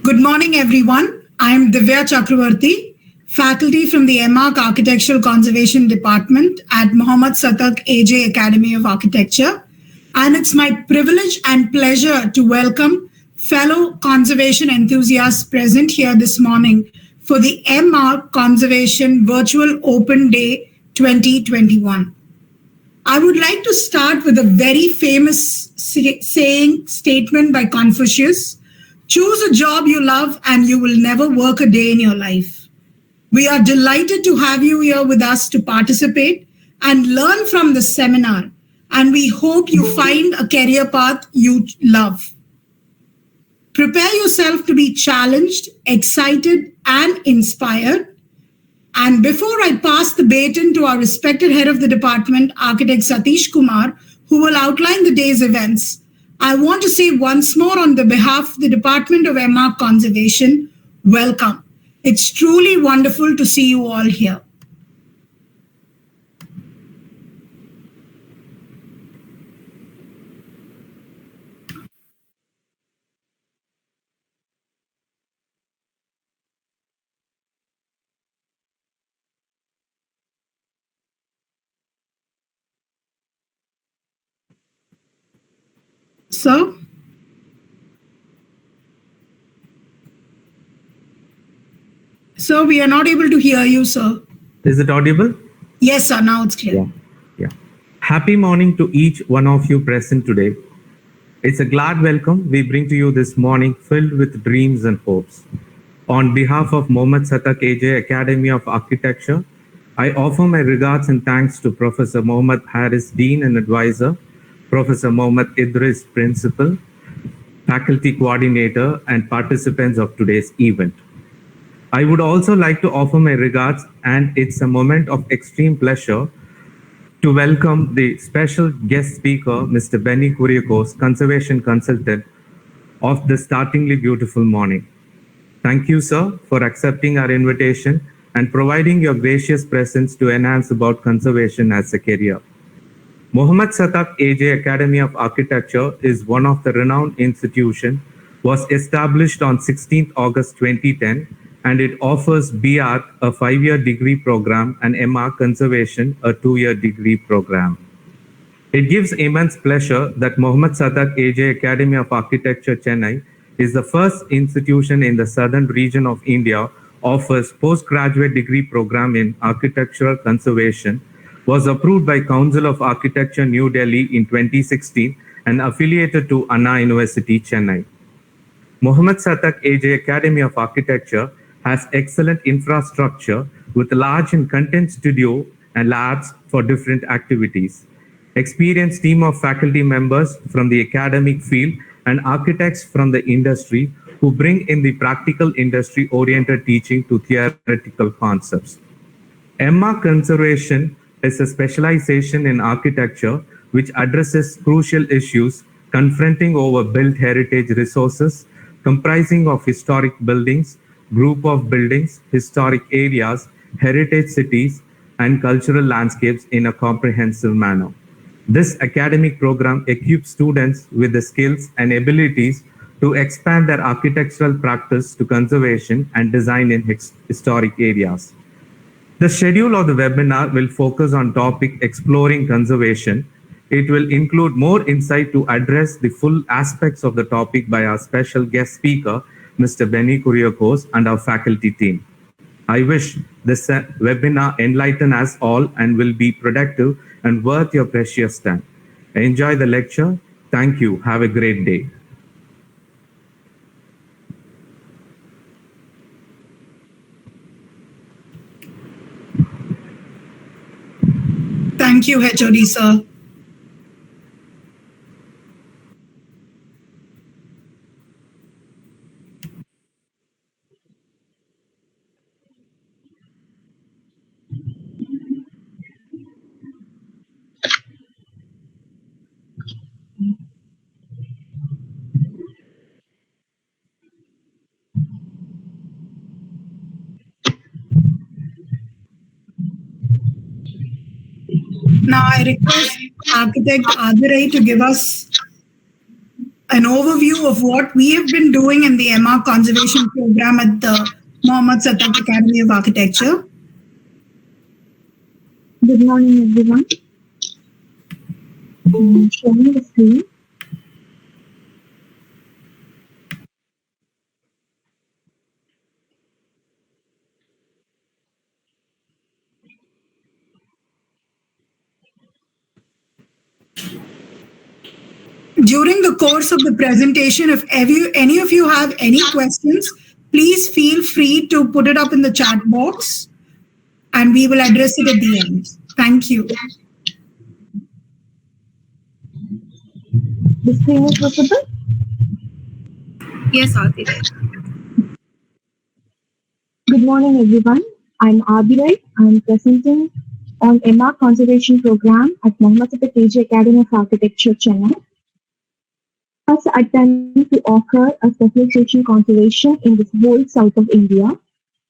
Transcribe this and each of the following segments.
Good morning, everyone. I am Divya Chakravarti, faculty from the M.Arch Architectural Conservation Department at Mohammad Satak AJ Academy of Architecture. And it's my privilege and pleasure to welcome fellow conservation enthusiasts present here this morning for the M.Arch Conservation Virtual Open Day 2021. I would like to start with a very famous statement by Confucius. Choose a job you love and you will never work a day in your life. We are delighted to have you here with us to participate and learn from this seminar. And we hope you find a career path you love. Prepare yourself to be challenged, excited, and inspired. And before I pass the baton to our respected head of the department, Architect Satish Kumar, who will outline the day's events, I want to say once more on the behalf of the Department of M.Arch Conservation, welcome. It's truly wonderful to see you all here. Sir? Sir, we are not able to hear you, sir. Is it audible? Yes, sir. Now it's clear. Yeah. Happy morning to each one of you present today. It's a glad welcome we bring to you this morning filled with dreams and hopes. On behalf of Mohammad Satak AJ Academy of Architecture, I offer my regards and thanks to Professor Mohammad Harris, Dean and Advisor, Professor Mohammad Idris, Principal, Faculty Coordinator, and participants of today's event. I would also like to offer my regards, and it's a moment of extreme pleasure to welcome the special guest speaker, Mr. Binikuriokosa, Conservation Consultant of the startlingly beautiful morning. Thank you, sir, for accepting our invitation and providing your gracious presence to enhance about conservation as a career. Mohammad Satak AJ Academy of Architecture is one of the renowned institutions, was established on 16th August 2010, and it offers B.Arch, a 5-year degree program, and M.Arch Conservation, a 2-year degree program. It gives immense pleasure that Mohammad Satak AJ Academy of Architecture, Chennai, is the first institution in the southern region of India offers postgraduate degree program in architectural conservation, was approved by Council of Architecture, New Delhi in 2016, and affiliated to Anna University, Chennai. Mohammad Satak AJ Academy of Architecture has excellent infrastructure with a large and content studio and labs for different activities. Experienced team of faculty members from the academic field and architects from the industry who bring in the practical industry-oriented teaching to theoretical concepts. M.Arch Conservation is a specialization in architecture which addresses crucial issues confronting over built heritage resources comprising of historic buildings, group of buildings, historic areas, heritage cities, and cultural landscapes in a comprehensive manner. This academic program equips students with the skills and abilities to expand their architectural practice to conservation and design in historic areas. The schedule of the webinar will focus on topic exploring conservation. It will include more insight to address the full aspects of the topic by our special guest speaker, Mr. Binikuriokosa, and our faculty team. I wish this webinar enlighten us all and will be productive and worth your precious time. Enjoy the lecture. Thank you. Have a great day. Thank you, HOD, sir. Now I request Architect Adirai to give us an overview of what we have been doing in the M.Arch conservation program at the Mohammed Satak Academy of Architecture. Good morning, everyone. I'm sharing the screen. During the course of the presentation, if any of you have any questions, please feel free to put it up in the chat box and we will address it at the end. Thank you. The screen is visible? Yes, Aarti. Good morning, everyone. I'm Abhirai. I'm presenting on M.Arch Conservation Program at Mohammed Satak AJ Academy of Architecture, Chennai. First attempt to offer a specialization conservation in this whole south of India.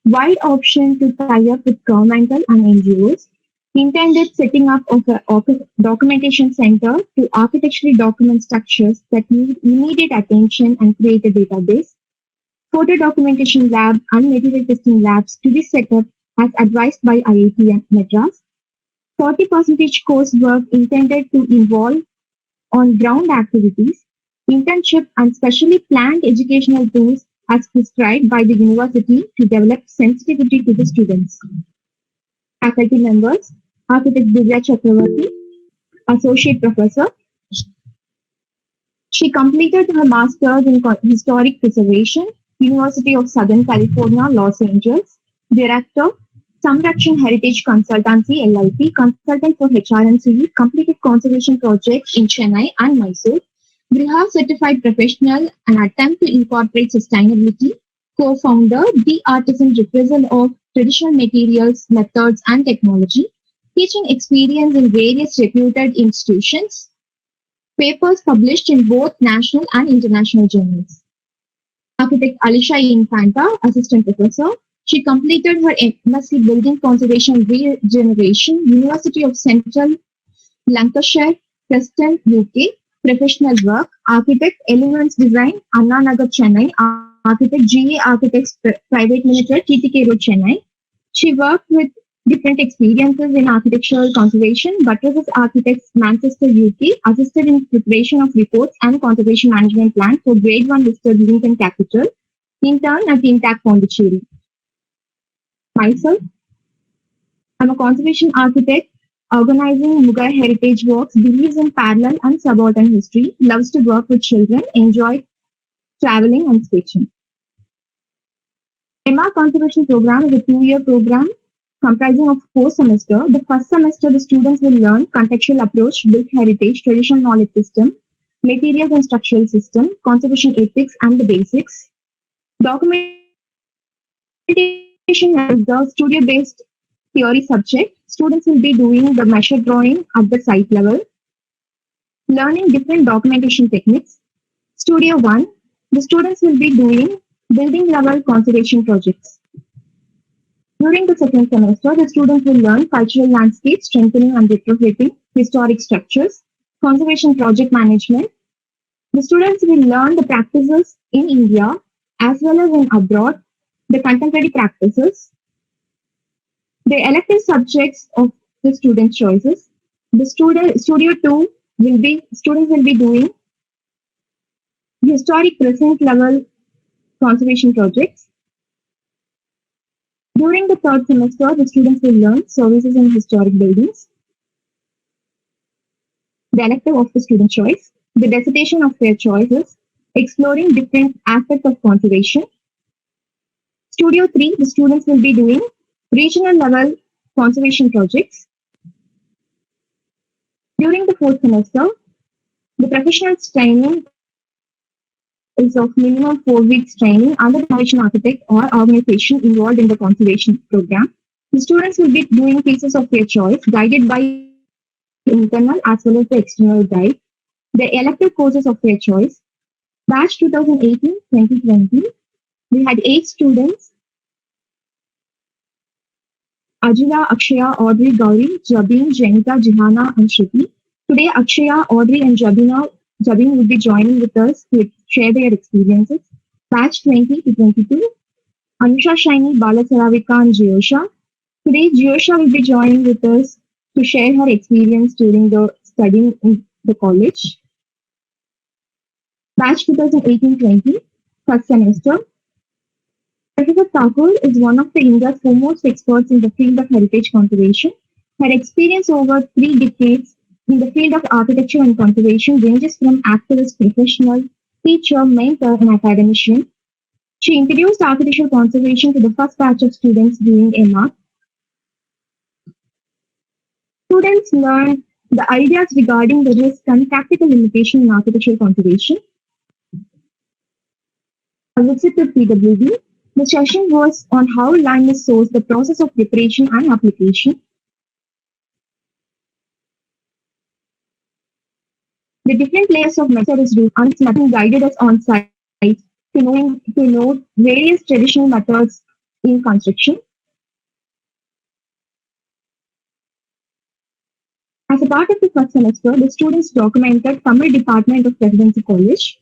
Wide option to tie up with governmental and NGOs. Intended setting up of a documentation center to architecturally document structures that need immediate attention and create a database. Photo documentation lab and material testing labs to be set up as advised by IIT Madras. 40% coursework intended to involve on-ground activities, internship and specially planned educational tools as prescribed by the university to develop sensitivity to the students. Faculty members, Architect Divya Chakravarti, Associate Professor. She completed her Master's in Historic Preservation, University of Southern California, Los Angeles. Director, Samrakshan Heritage Consultancy, LLP, Consultant for HR&CE, completed conservation projects in Chennai and Mysore. Griha Certified Professional, an attempt to incorporate sustainability. Co-founder, The Artisan Reprisal of Traditional Materials, Methods and Technology. Teaching experience in various reputed institutions. Papers published in both national and international journals. Architect Alisha Infanta, Assistant Professor. She completed her MSc Building Conservation Regeneration, University of Central Lancashire, Preston, UK. Professional work, Architect Elements Design, Anna Nagar, Chennai. Architect GA Architects Private Limited, TTK Road, Chennai. She worked with different experiences in architectural conservation, Buttresses Architects, Manchester, UK, assisted in preparation of reports and conservation management plan for Grade 1 listed Lincoln Capital, intern at Intact Pondicherry. Myself, I'm a conservation architect, organizing Mughal heritage works, believes in parallel and subaltern history, loves to work with children, enjoy traveling and sketching. M.Arch Conservation Program is a 2-year program comprising of 4 semesters. The first semester, the students will learn contextual approach, built heritage, traditional knowledge system, materials and structural system, conservation ethics and the basics. Documentation is the studio-based theory subject. Students will be doing the measure drawing at the site level, learning different documentation techniques. Studio 1, the students will be doing building level conservation projects. During the second semester, the students will learn cultural landscape, strengthening and retrofitting, historic structures, conservation project management. The students will learn the practices in India as well as in abroad, the contemporary practices. The elective subjects of the student choices. The studio 2 students will be doing historic present level conservation projects. During the third semester, the students will learn services in historic buildings. The elective of the student choice. The dissertation of their choices, exploring different aspects of conservation. Studio 3, the students will be doing regional level conservation projects. During the fourth semester, the professional training is of minimum 4 weeks training under the conservation architect or organization involved in the conservation program. The students will be doing pieces of their choice, guided by internal as well as the external guide. The elective courses of their choice. Batch 2018-2020, we had 8 students. Ajila, Akshaya, Audrey, Gauri, Jabin, Janika, Jihana, and Shruti. Today, Akshaya, Audrey, and Jabina Jabin will be joining with us to share their experiences. Batch 20 to 22, Anusha Shaini, Balasaravika, and Jyosha. Today, Jyosha will be joining with us to share her experience during the studying in the college. Batch 2018-20, first semester. Professor Thakur is one of the India's foremost experts in the field of heritage conservation. Her experience over 3 decades in the field of architecture and conservation ranges from activist, professional, teacher, mentor, and academician. She introduced architectural conservation to the first batch of students during M.Arch. Students learned the ideas regarding the risk and practical limitation in architectural conservation. A visit to PWD. The session was on how land is sourced, the process of preparation and application. The different layers of method is used and nothing guided us on site to know various traditional methods in construction. As a part of the first semester, the students documented Tamil Department of Presidency College.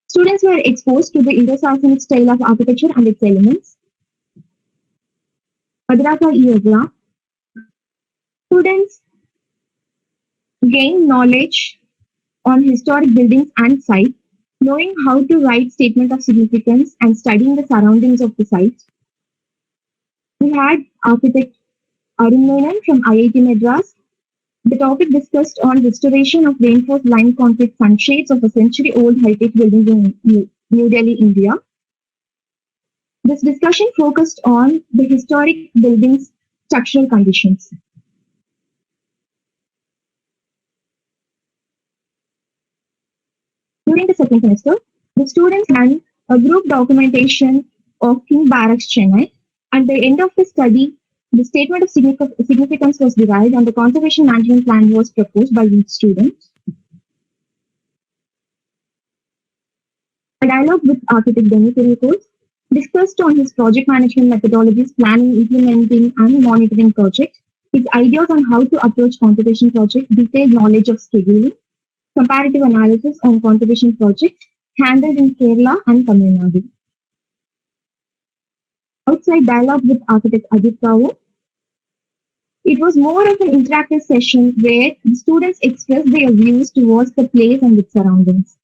Students were exposed to the Indo-Saxonic style of architecture and its elements. Madrasa Yoga. Students gained knowledge on historic buildings and sites, knowing how to write statement of significance and studying the surroundings of the site. We had architect Arun Menon from IIT Madras. The topic discussed on restoration of reinforced lime concrete sunshades of a century-old heritage buildings in New Delhi, India. This discussion focused on the historic buildings' structural conditions. During the second semester, the students ran a group documentation of King Barracks, Chennai. At the end of the study, the statement of significance was derived and the conservation management plan was proposed by each student. A dialogue with architect Binikuriokosa discussed on his project management methodologies, planning, implementing, and monitoring projects, his ideas on how to approach conservation projects, detailed knowledge of scheduling, comparative analysis on conservation projects handled in Kerala and Tamil Nadu. Outside dialogue with architect Ajit Rao. It was more of an interactive session where the students expressed their views towards the place and its surroundings.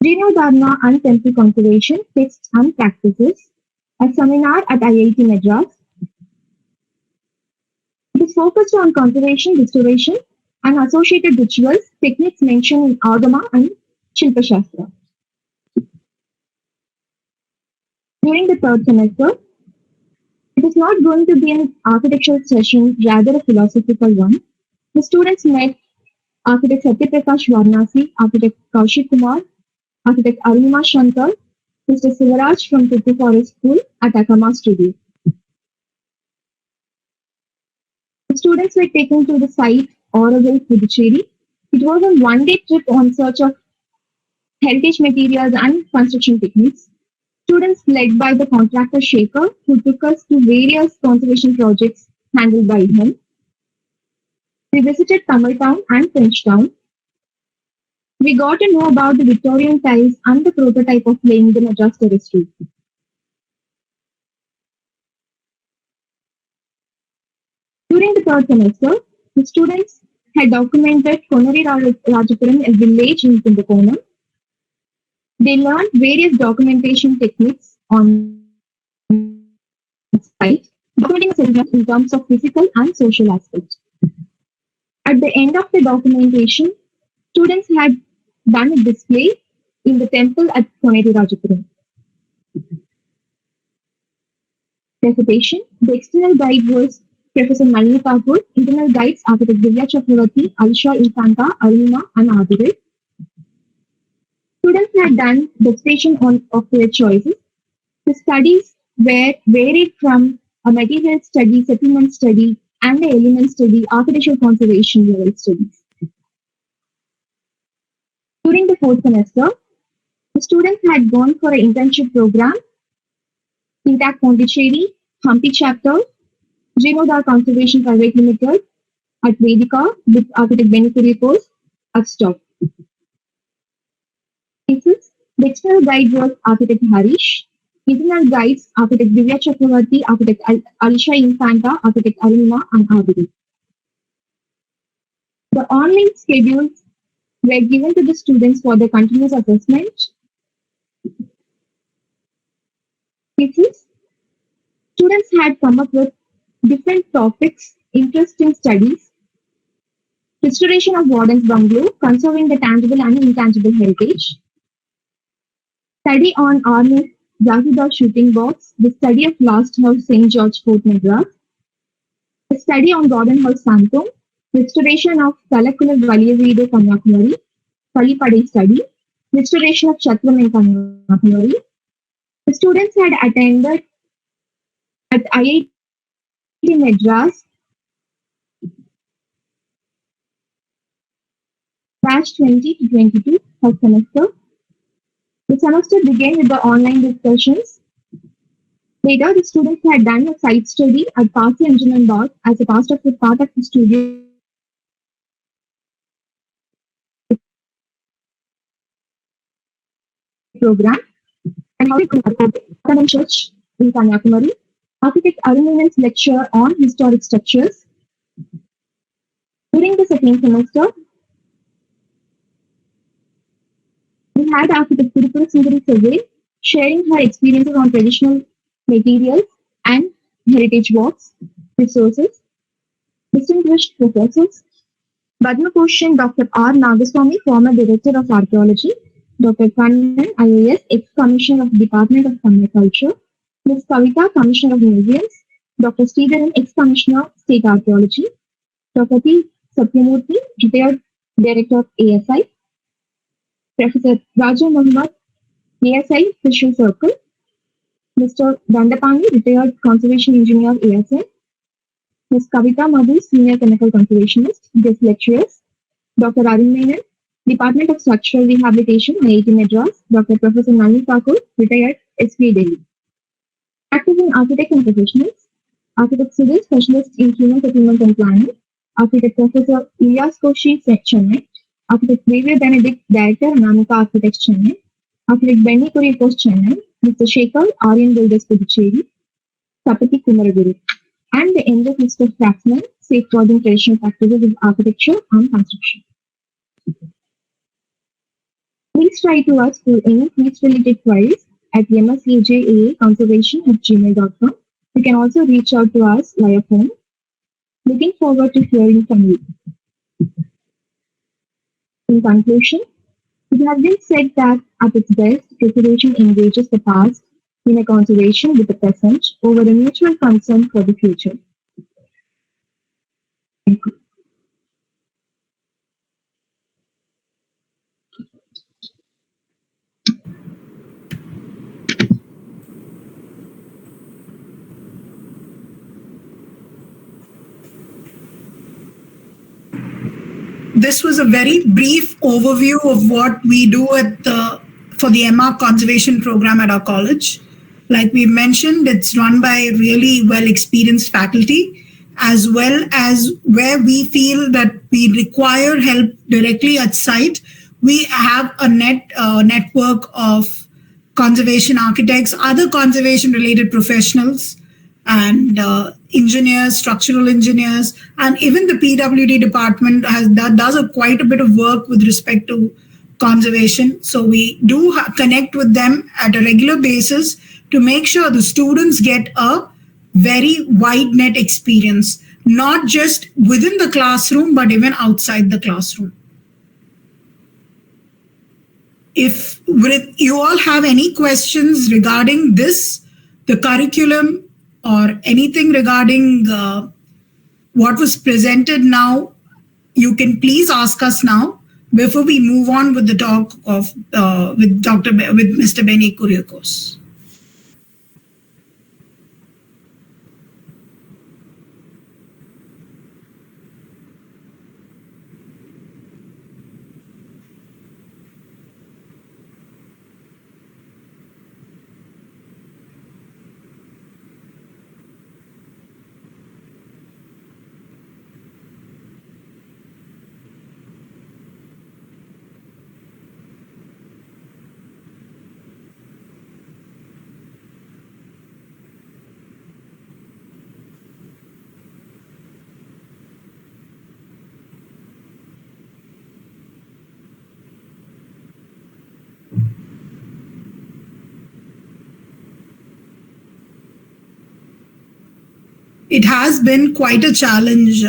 Reno Dharma and Temple Conservation, Texts and Practices, a seminar at IIT Madras. It is focused on conservation, restoration, and associated rituals, techniques mentioned in Agama and Shilpa Shastra. During the third semester, it is not going to be an architectural session, rather a philosophical one. The students met architect Satyaprakash Varnasi, architect Kaushik Kumar, architect Arunima Shankar, Mr. Sivaraj from Tuttu Forest School at Akama Studio. The students were taken to the site Auroville, Puducherry. It was a one-day trip on search of heritage materials and construction techniques. Students led by the contractor Shekhar, who took us to various conservation projects handled by him. We visited Tamil Town and French Town. We got to know about the Victorian tiles and the prototype of laying the Madras terrace roof. During the third semester, the students had documented Konari Rajapuram, a village in Kumbakonam. They learned various documentation techniques on site, documenting settlement in terms of physical and social aspects. At the end of the documentation, students had done a display in the temple at Konari Rajapuram. Presentation. The external guide was Professor Nalini Thakur, internal guides architect Divya Chakravarti, Alisha Infanta, Aruna, and Adire. Students had done dissertation of their choices. The studies were varied from a material study, settlement study, and the element study, architectural conservation level studies. During the fourth semester, the students had gone for an internship program, Intact Pondicherry, Hampi Chapter, Genodar Conservation Private Limited, at Vedika with architect Binikuriokosa at Stock. Thesis. The external guide was architect Harish. Internal guides architect Divya Chakravarti, architect Alisha Infanta, architect Aruna and Abidi. The online schedules were given to the students for the continuous assessment. Thesis. Students had come up with different topics, interesting studies, restoration of Warden's bungalow, conserving the tangible and intangible heritage, study on Arnold Zahida shooting box, the study of Last House St. George Fort Madras, a study on Garden House Santom, restoration of Talakular Valiyaveedu Kanyakumari, Kalipade study, restoration of Chatram in Kanyakumari. The students had attended at IIT Madras batch 20 to 22 first semester. The semester began with the online discussions. Later, the students had done a site study at Kasi Engineering Dot as a part of the studio program and how to church in Kanyakumari. Architect Arunin's lecture on historic structures. During the second semester, we had architect Kuriakose sharing her experiences on traditional materials and heritage walks, resources. Distinguished professors, Padma Bhushan Dr. R. Nagaswamy, former Director of Archaeology, Dr. Kannan, IAS, ex-Commissioner of the Department of Culture, Ms. Kavita, Commissioner of Museums, Dr. Sridharan, ex-Commissioner of State Archaeology, Dr. P. Satyamurthy, retired Director of ASI, Professor Raja Muhammad, ASI Fisher Circle, Mr. Dandapani, retired Conservation Engineer, ASI, Ms. Kavita Madhu, Senior Chemical Conservationist, guest lecturers, Dr. Arun Menon, Department of Structural Rehabilitation, IIT Madras, Dr. Professor Nani Thakur, retired SPA Delhi. Active in architect and professionals, Architect Sudhir, Specialist in Human Settlement and Planning, Architect Professor Ilyas Koshi, Chennai, Architect Xavier Benedict, Director, Anamika Architects, Chennai, Architect Binikuriokosa, Chennai, Mr. Shekhar, Aryan Builders, Puducherry, Sapati Kumaraguru, and the endless list of craftsmen safeguarding traditional practices of architecture and construction. Please write to us for any field-related queries at msajaaconservation@gmail.com. You can also reach out to us via phone. Looking forward to hearing from you. In conclusion, it has been said that at its best, preservation engages the past in a conservation with the present over a mutual concern for the future. Thank you. This was a very brief overview of what we do for the M.Arch conservation program at our college. Like we mentioned, it's run by really well-experienced faculty, as well as where we feel that we require help directly at site. We have a network of conservation architects, other conservation-related professionals, and engineers, structural engineers, and even the PWD department does quite a bit of work with respect to conservation. So we do connect with them at a regular basis to make sure the students get a very wide net experience, not just within the classroom, but even outside the classroom. If you all have any questions regarding this, the curriculum, or anything regarding what was presented now, you can please ask us now before we move on with the talk of with Mr. Binikuriokosa. it has been quite a challenge,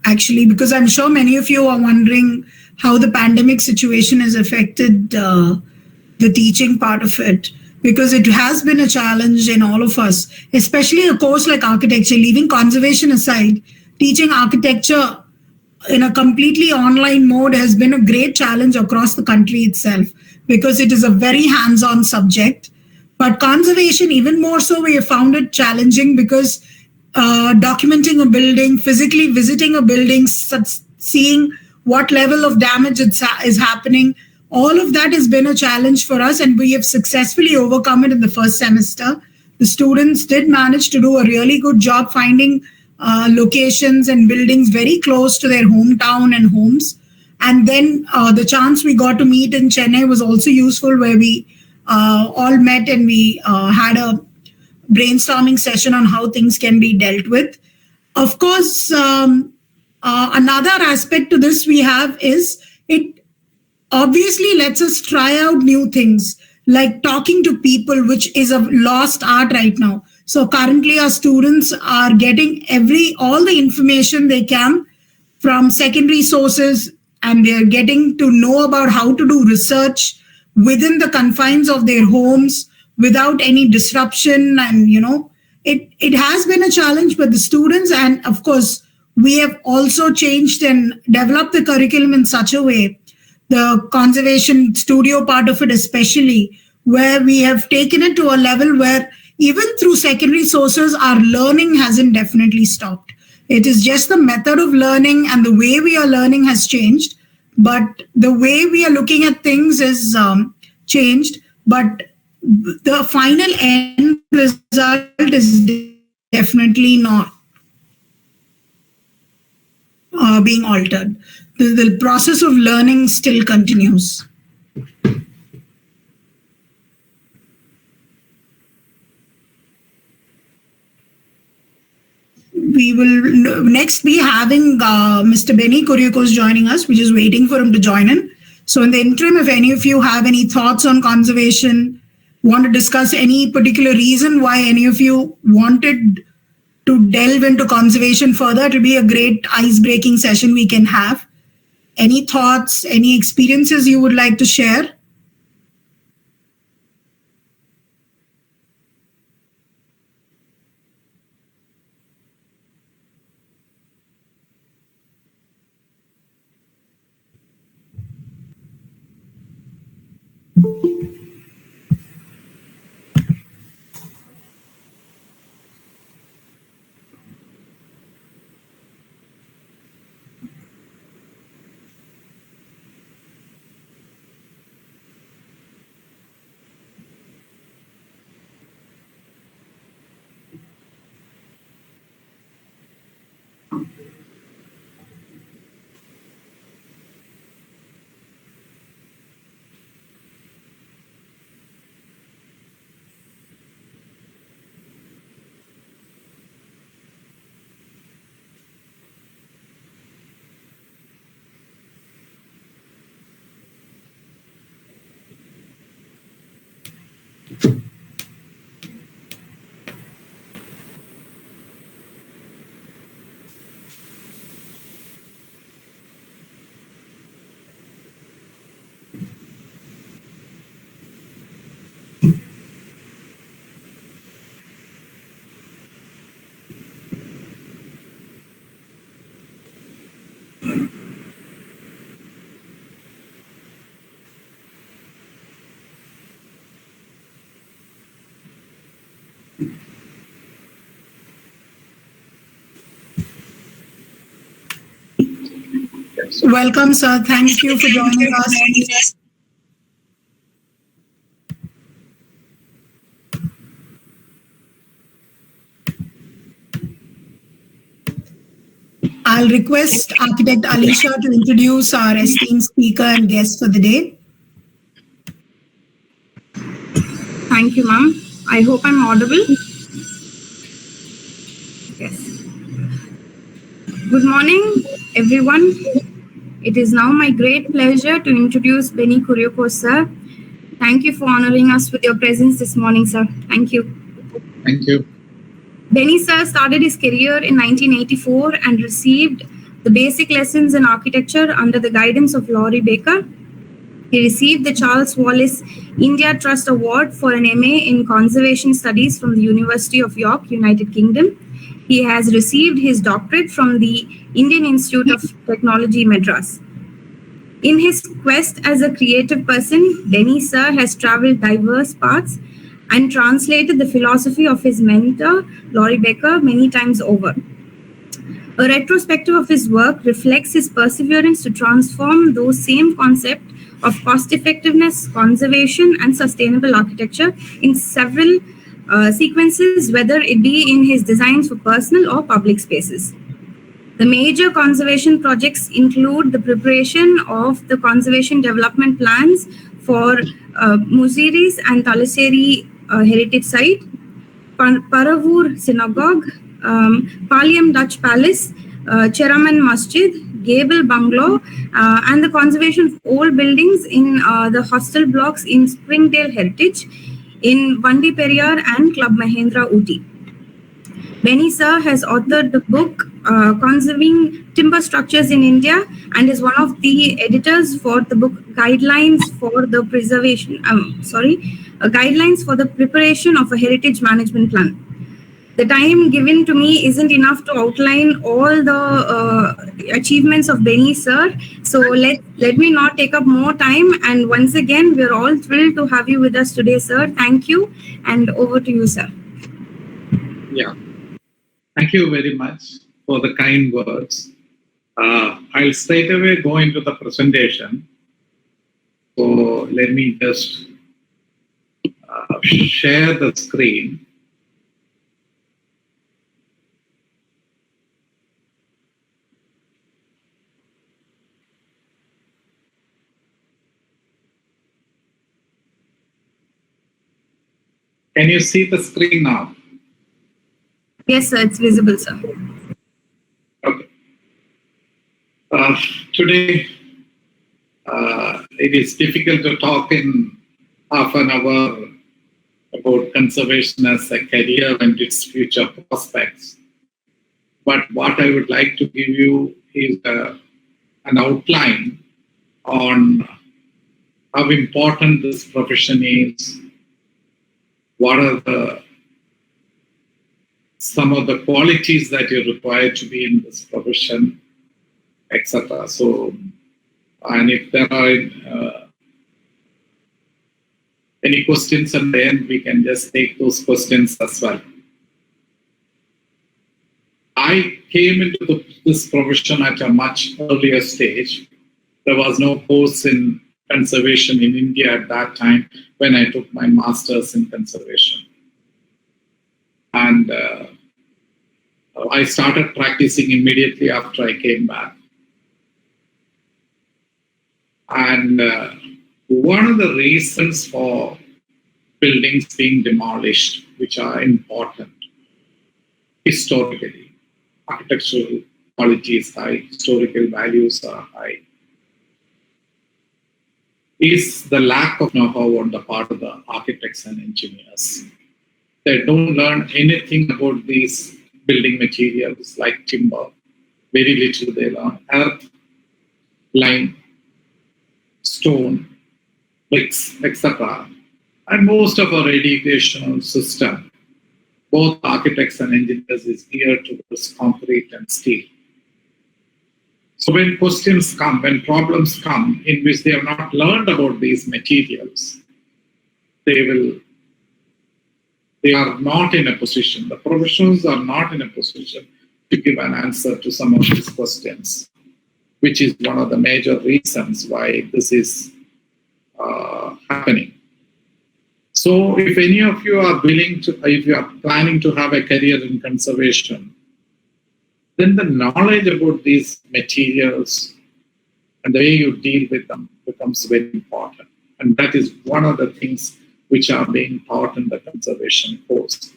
actually, because I'm sure many of you are wondering how the pandemic situation has affected the teaching part of it, because it has been a challenge in all of us, especially a course like architecture. Leaving conservation aside, teaching architecture in a completely online mode has been a great challenge across the country itself, because it is a very hands-on subject. But conservation, even more so, we have found it challenging because documenting a building, physically visiting a building, seeing what level of damage is happening, all of that has been a challenge for us, and we have successfully overcome it in the first semester. The students did manage to do a really good job finding locations and buildings very close to their hometown and homes. And then the chance we got to meet in Chennai was also useful, where we all met and we had a brainstorming session on how things can be dealt with. Of course, another aspect to this we have is it obviously lets us try out new things, like talking to people, which is a lost art right now. So currently our students are getting all the information they can from secondary sources, and they're getting to know about how to do research within the confines of their homes without any disruption. And, it has been a challenge, but the students, and of course, we have also changed and developed the curriculum in such a way, the conservation studio part of it especially, where we have taken it to a level where even through secondary sources, our learning hasn't definitely stopped. It is just the method of learning and the way we are learning has changed, but the way we are looking at things is changed. But the final end result is definitely not being altered. The process of learning still continues. We will next be having Mr. Binikuriokosa joining us. We're just waiting for him to join in. So in the interim, if any of you have any thoughts on conservation, want to discuss any particular reason why any of you wanted to delve into conservation further, it will be a great ice-breaking session we can have. Any thoughts, any experiences you would like to share? Welcome, sir. Thank you for joining us. I'll request Architect Alisha to introduce our esteemed speaker and guest for the day. Thank you, ma'am. I hope I'm audible. Yes. Good morning, everyone. It is now my great pleasure to introduce Binikuriokosa. Thank you for honoring us with your presence this morning, sir. Thank you. Thank you. Beni sir started his career in 1984 and received the basic lessons in architecture under the guidance of Laurie Baker. He received the Charles Wallace India Trust Award for an MA in Conservation Studies from the University of York, United Kingdom. He has received his doctorate from the Indian Institute of Technology, Madras. In his quest as a creative person, Beni sir has traveled diverse paths and translated the philosophy of his mentor, Laurie Baker, many times over. A retrospective of his work reflects his perseverance to transform those same concepts of cost-effectiveness, conservation, and sustainable architecture in several sequences, whether it be in his designs for personal or public spaces. The major conservation projects include the preparation of the conservation development plans for Muziris and Talassery Heritage Site, Paravur Synagogue, Palyam Dutch Palace, Cheraman Masjid, Gable Bungalow, and the conservation of old buildings in the hostel blocks in Springdale Heritage, in Vandi Periyar and Club Mahendra Ooty. Beni sir has authored the book Conserving Timber Structures in India and is one of the editors for the book Guidelines for the Guidelines for the Preparation of a Heritage Management Plan. The time given to me isn't enough to outline all the achievements of Beni sir. So let me not take up more time. And once again, we're all thrilled to have you with us today, sir. Thank you. And over to you, sir. Yeah. Thank you very much for the kind words. I'll straight away go into the presentation. So let me just share the screen. Can you see the screen now? Yes, sir, it's visible, sir. Okay. Today, it is difficult to talk in half an hour about conservation as a career and its future prospects. But what I would like to give you is an outline on how important this profession is, what are some of the qualities that you require to be in this profession, etc. So, and if there are any questions at the end, we can just take those questions as well. I came into this profession at a much earlier stage. There was no course in conservation in India at that time when I took my master's in conservation. And I started practicing immediately after I came back. And one of the reasons for buildings being demolished, which are important historically, architectural quality is high, historical values are high, is the lack of know-how on the part of the architects and engineers. They don't learn anything about these building materials like timber. Very little they learn. Earth, lime, stone, bricks, etc. And most of our educational system, both architects and engineers, is geared towards concrete and steel. So when questions come, when problems come in which they have not learned about these materials, they are not in a position, the professionals are not in a position to give an answer to some of these questions, which is one of the major reasons why this is happening. So if any of you are willing to, if you are planning to have a career in conservation, then the knowledge about these materials and the way you deal with them becomes very important. And that is one of the things which are being taught in the conservation course.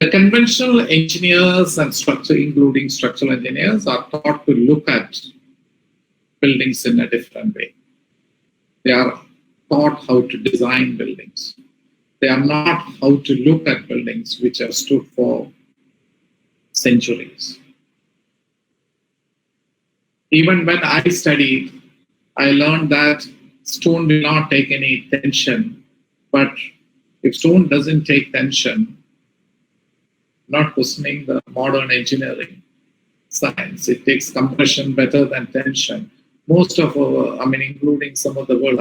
The conventional engineers and including structural engineers, are taught to look at buildings in a different way. They are taught how to design buildings. They are not how to look at buildings which have stood for centuries. Even when I studied, I learned that stone will not take any tension, but if stone doesn't take tension, not questioning the modern engineering science, it takes compression better than tension. Most of our, including some of the world,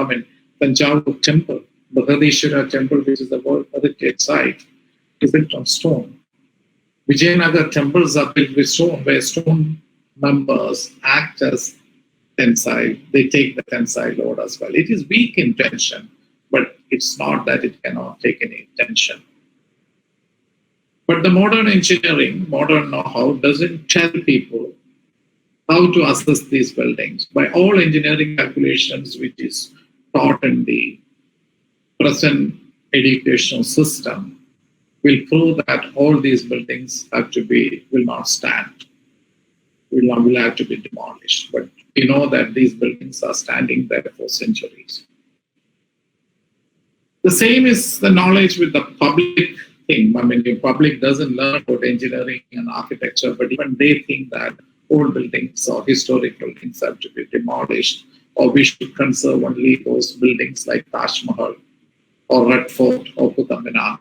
Tanjavur temple, the Bharadeshwara temple, which is the World Heritage Site, is built on stone. Vijayanagar temples are built with stone, where stone members act as tensile. They take the tensile load as well. It is weak in tension, but it's not that it cannot take any tension. But the modern engineering, modern know-how doesn't tell people how to assess these buildings. By all engineering calculations, which is taught in the present educational system, will prove that all these buildings will not stand, will have to be demolished. But we know that these buildings are standing there for centuries. The same is the knowledge with the public thing. The public doesn't learn about engineering and architecture, but even they think that old buildings or historic buildings have to be demolished, or we should conserve only those buildings like Taj Mahal or Red Fort or Qutub Minar.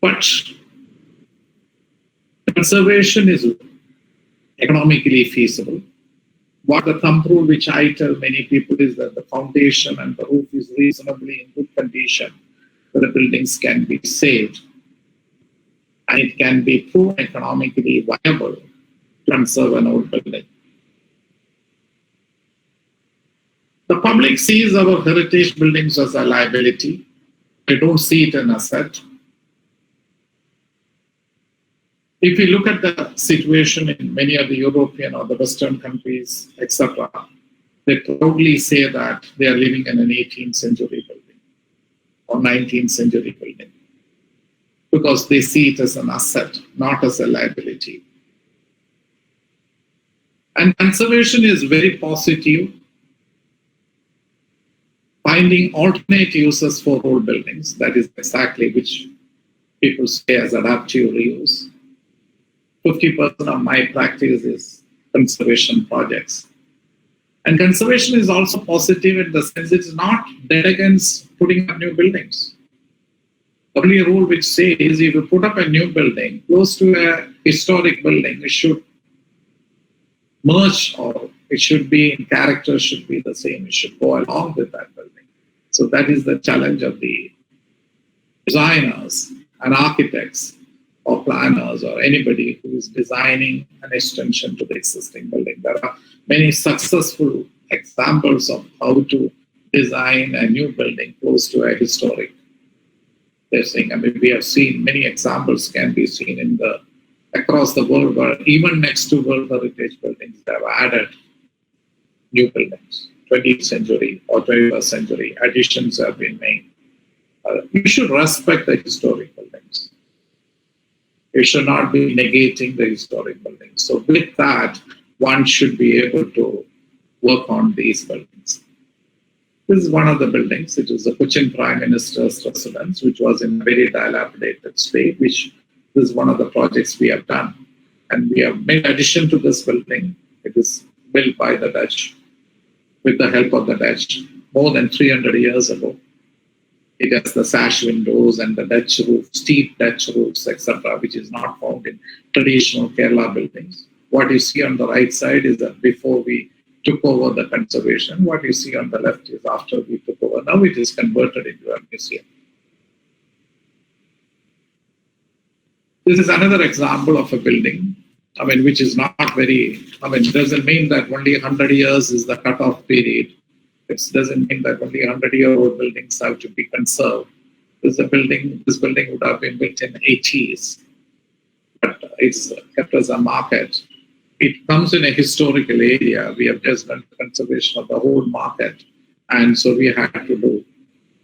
But conservation is economically feasible. What the thumb rule which I tell many people is that the foundation and the roof is reasonably in good condition, so the buildings can be saved. And it can be proven economically viable to conserve an old building. The public sees our heritage buildings as a liability. They don't see it as an asset. If you look at the situation in many of the European or the Western countries, etc., they proudly say that they are living in an 18th century building or 19th century building, because they see it as an asset, not as a liability. And conservation is very positive, finding alternate uses for old buildings. That is exactly which people say as adaptive reuse. 50% of my practice is conservation projects. And conservation is also positive in the sense it's not dead against putting up new buildings. The only rule which says if you put up a new building close to a historic building, it should merge, or it should be in character, should be the same. It should go along with that building. So that is the challenge of the designers and architects or planners or anybody who is designing an extension to the existing building. There are many successful examples of how to design a new building close to a historic thing. We have seen many examples can be seen across the world, where even next to World Heritage buildings, they have added new buildings. 20th century or 21st century additions have been made. You should respect the historic buildings. You should not be negating the historic buildings. So with that, one should be able to work on these buildings. This is one of the buildings. It is the Cochin Prime Minister's residence, which was in a very dilapidated state, which is one of the projects we have done. And we have made addition to this building. It is built by the Dutch, with the help of the Dutch, more than 300 years ago. It has the sash windows and the Dutch roof, steep Dutch roofs, etc., which is not found in traditional Kerala buildings. What you see on the right side is that before we took over the conservation. What you see on the left is after we took over. Now it is converted into a museum. This is another example of a building, which is not very, doesn't mean that only 100 years is the cutoff period. It doesn't mean that only 100-year-old buildings have to be conserved. This building would have been built in the 80s, but it's kept as a market. It comes in a historical area. We have just done conservation of the whole market, and so we had to do.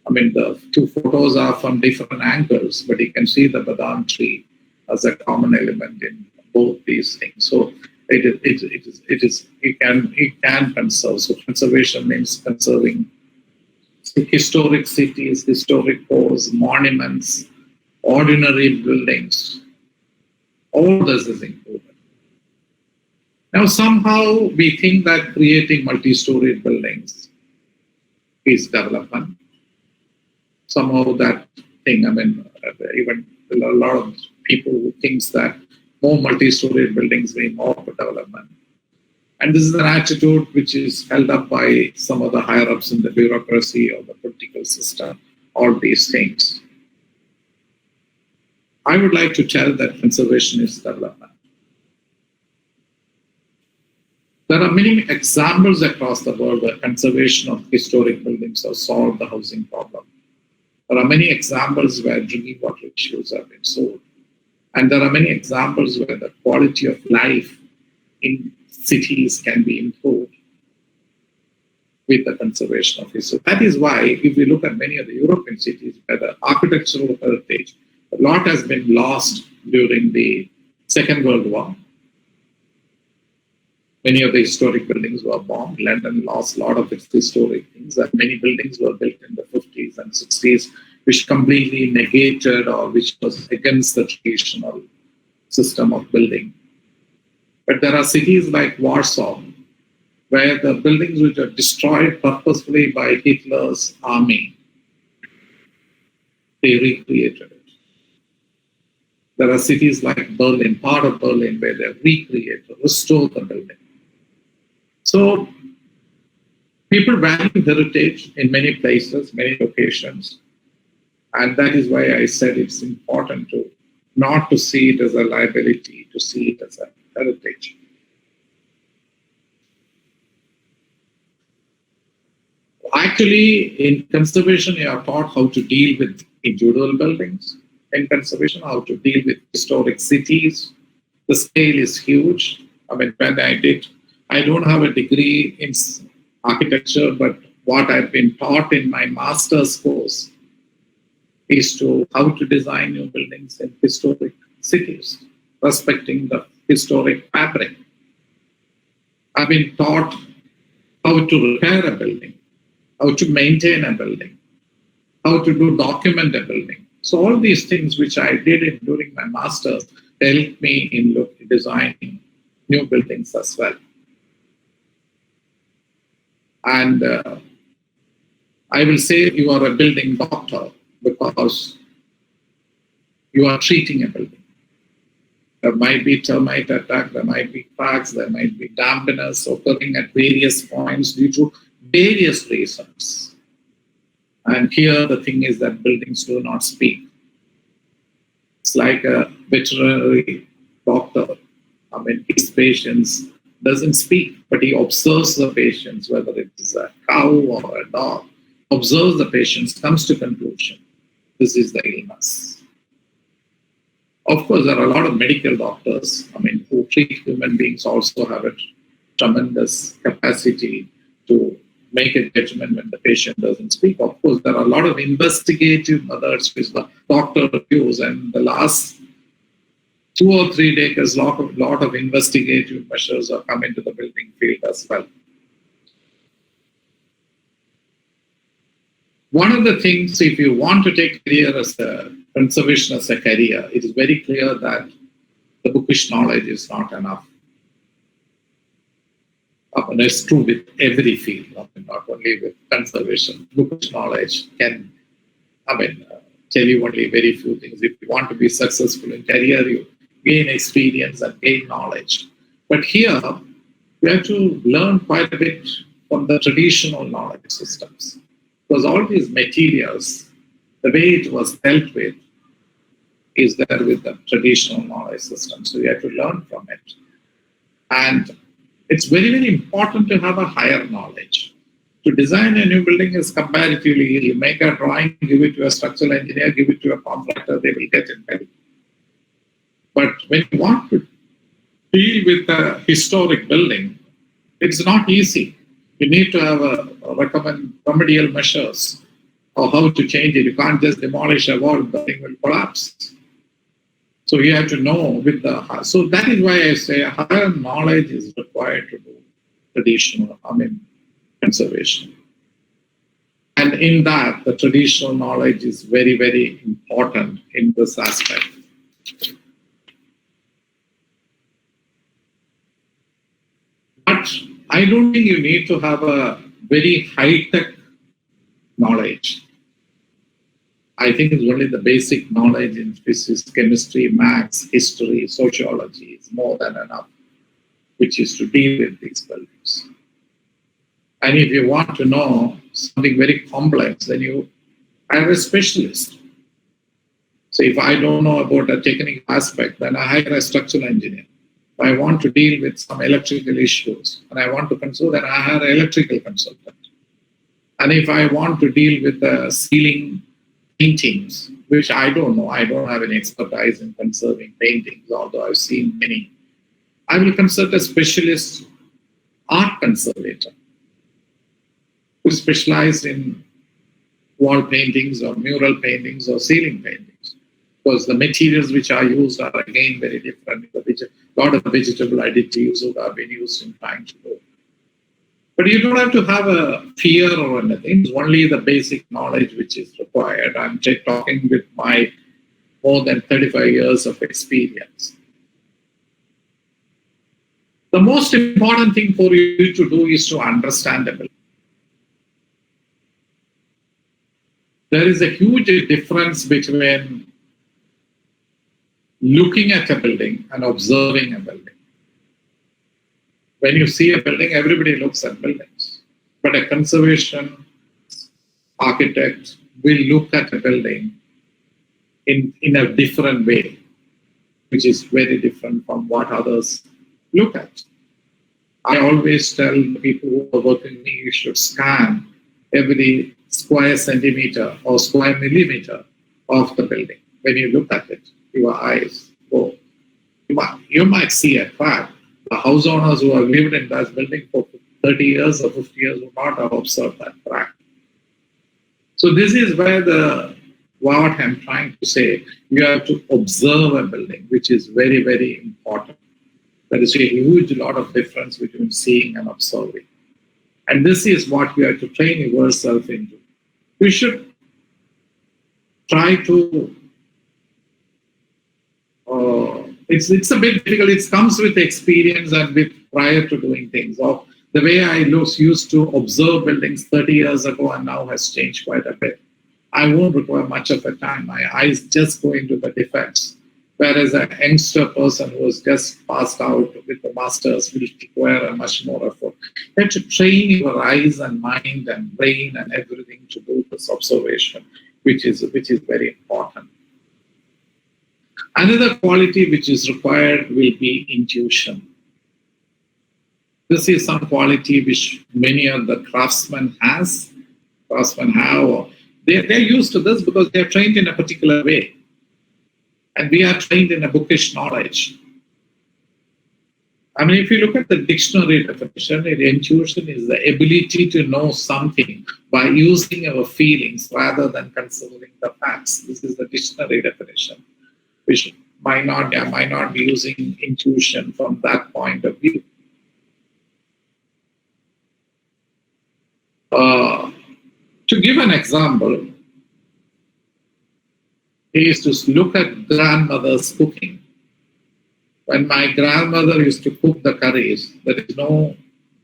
The two photos are from different angles, but you can see the badam tree as a common element in both these things. So it can conserve. So conservation means conserving historic cities, historic cores, monuments, ordinary buildings. All this is included. Now, somehow we think that creating multi-storied buildings is development. Somehow that thing, even a lot of people who thinks that more multi-storied buildings mean more development. And this is an attitude which is held up by some of the higher-ups in the bureaucracy or the political system, all these things. I would like to tell that conservation is development. There are many examples across the world where conservation of historic buildings has solved the housing problem. There are many examples where drinking water issues have been solved. And there are many examples where the quality of life in cities can be improved with the conservation of history. That is why, if we look at many of the European cities where the architectural heritage, a lot has been lost during the Second World War. Many of the historic buildings were bombed. London lost a lot of its historic things. That many buildings were built in the 50s and 60s, which completely negated or which was against the traditional system of building. But there are cities like Warsaw, where the buildings which are destroyed purposefully by Hitler's army, they recreated it. There are cities like Berlin, part of Berlin, where they recreate, restore the building. So people value heritage in many places, many locations. And that is why I said it's important to not to see it as a liability, to see it as a heritage. Actually, in conservation, you are taught how to deal with individual buildings. In conservation, how to deal with historic cities. The scale is huge. When I don't have a degree in architecture, but what I've been taught in my master's course is to how to design new buildings in historic cities, respecting the historic fabric. I've been taught how to repair a building, how to maintain a building, how to document a building. So all these things which I did during my master's helped me in designing new buildings as well. And I will say you are a building doctor because you are treating a building. There might be termite attack, there might be cracks, there might be dampness occurring at various points due to various reasons. And here the thing is that buildings do not speak. It's like a veterinary doctor. His patients doesn't speak, but he observes the patients, whether it is a cow or a dog, observes the patients, comes to conclusion. This is the illness. Of course, there are a lot of medical doctors, who treat human beings also have a tremendous capacity to make a judgment when the patient doesn't speak. Of course, there are a lot of investigative methods which the doctor reviews, and the last 2 or 3 decades, a lot of investigative measures are coming to the building field as well. One of the things, if you want to take conservation as a career, it is very clear that the bookish knowledge is not enough. It's true with every field, not only with conservation. Bookish knowledge can, tell you only very few things. If you want to be successful in career, you gain experience and gain knowledge. But here, we have to learn quite a bit from the traditional knowledge systems. Because all these materials, the way it was dealt with, is there with the traditional knowledge system. So we have to learn from it. And it's very, very important to have a higher knowledge. To design a new building is comparatively easy. Make a drawing, give it to a structural engineer, give it to a contractor, they will get it built. But when you want to deal with a historic building, it's not easy. You need to have recommend remedial measures or how to change it. You can't just demolish a wall, the thing will collapse. So you have to know so that is why I say higher knowledge is required to do traditional, conservation. And in that, the traditional knowledge is very, very important in this aspect. But I don't think you need to have a very high-tech knowledge. I think it's only the basic knowledge in physics, chemistry, maths, history, sociology is more than enough, which is to deal with these buildings. And if you want to know something very complex, then you hire a specialist. So if I don't know about a technical aspect, then I hire a structural engineer. If I want to deal with some electrical issues and I want to consult, then I hire an electrical consultant. And if I want to deal with the ceiling paintings, which I don't know, I don't have any expertise in conserving paintings, although I've seen many, I will consult a specialist art conservator who specializes in wall paintings or mural paintings or ceiling paintings, because the materials which are used are again very different. A lot of vegetable additives would have been used in trying to do. But you don't have to have a fear or anything. It's only the basic knowledge which is required. I'm talking with my more than 35 years of experience. The most important thing for you to do is to understand the building. There is a huge difference between looking at a building and observing a building. When you see a building, everybody looks at buildings. But a conservation architect will look at a building in a different way, which is very different from what others look at. I always tell people who are working with me, you should scan every square centimeter or square millimeter of the building. When you look at it, your eyes go. You might see a crack. The house owners who have lived in that building for 30 years or 50 years would not have observed that crack. So this is where what I'm trying to say, you have to observe a building, which is very, very important. There is a huge lot of difference between seeing and observing. And this is what you have to train yourself into. You should try to, it's a bit difficult. It comes with experience and with prior to doing things. Or the way I used to observe buildings 30 years ago and now has changed quite a bit. I won't require much of a time. My eyes just go into the defects. Whereas a youngster person who has just passed out with the masters will require a much more effort. You have to train your eyes and mind and brain and everything to do this observation, which is very important. Another quality which is required will be intuition. This is some quality which many of the craftsmen have. Or they're used to this because they're trained in a particular way. And we are trained in a bookish knowledge. I mean, if you look at the dictionary definition, intuition is the ability to know something by using our feelings rather than considering the facts. This is the dictionary definition, which might not be using intuition from that point of view. To give an example, is to look at grandmother's cooking. When my grandmother used to cook the curries, there is no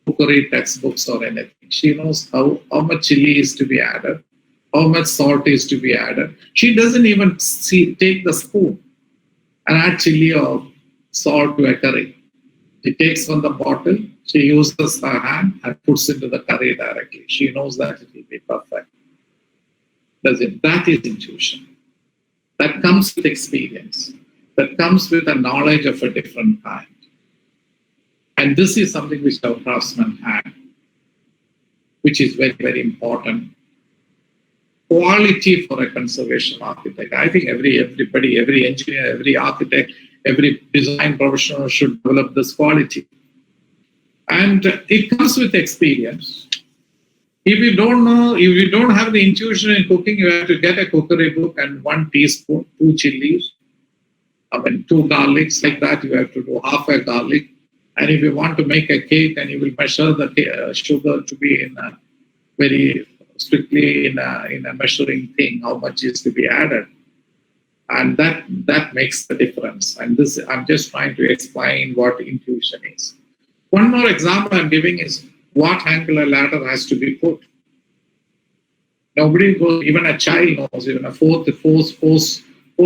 cookery textbooks or anything. She knows how much chili is to be added, how much salt is to be added. She doesn't even take the spoon and add chili or salt to a curry. She takes from the bottle, she uses her hand and puts into the curry directly. She knows that it will be perfect. That is intuition. That comes with experience. That comes with a knowledge of a different kind. And this is something which our craftsmen have, which is very, very important. Quality for a conservation architect. I think everybody, every engineer, every architect, every design professional should develop this quality. And it comes with experience. If you don't know, if you don't have the intuition in cooking, you have to get a cookery book and 1 teaspoon, 2 chilies, 2 garlics, like that. You have to do half a garlic. And if you want to make a cake, and you will measure the sugar to be in a very strictly in a measuring thing, how much is to be added. And that makes the difference. And this, I'm just trying to explain what intuition is. One more example I'm giving is what angle a ladder has to be put. Nobody goes, even a child knows, even a fourth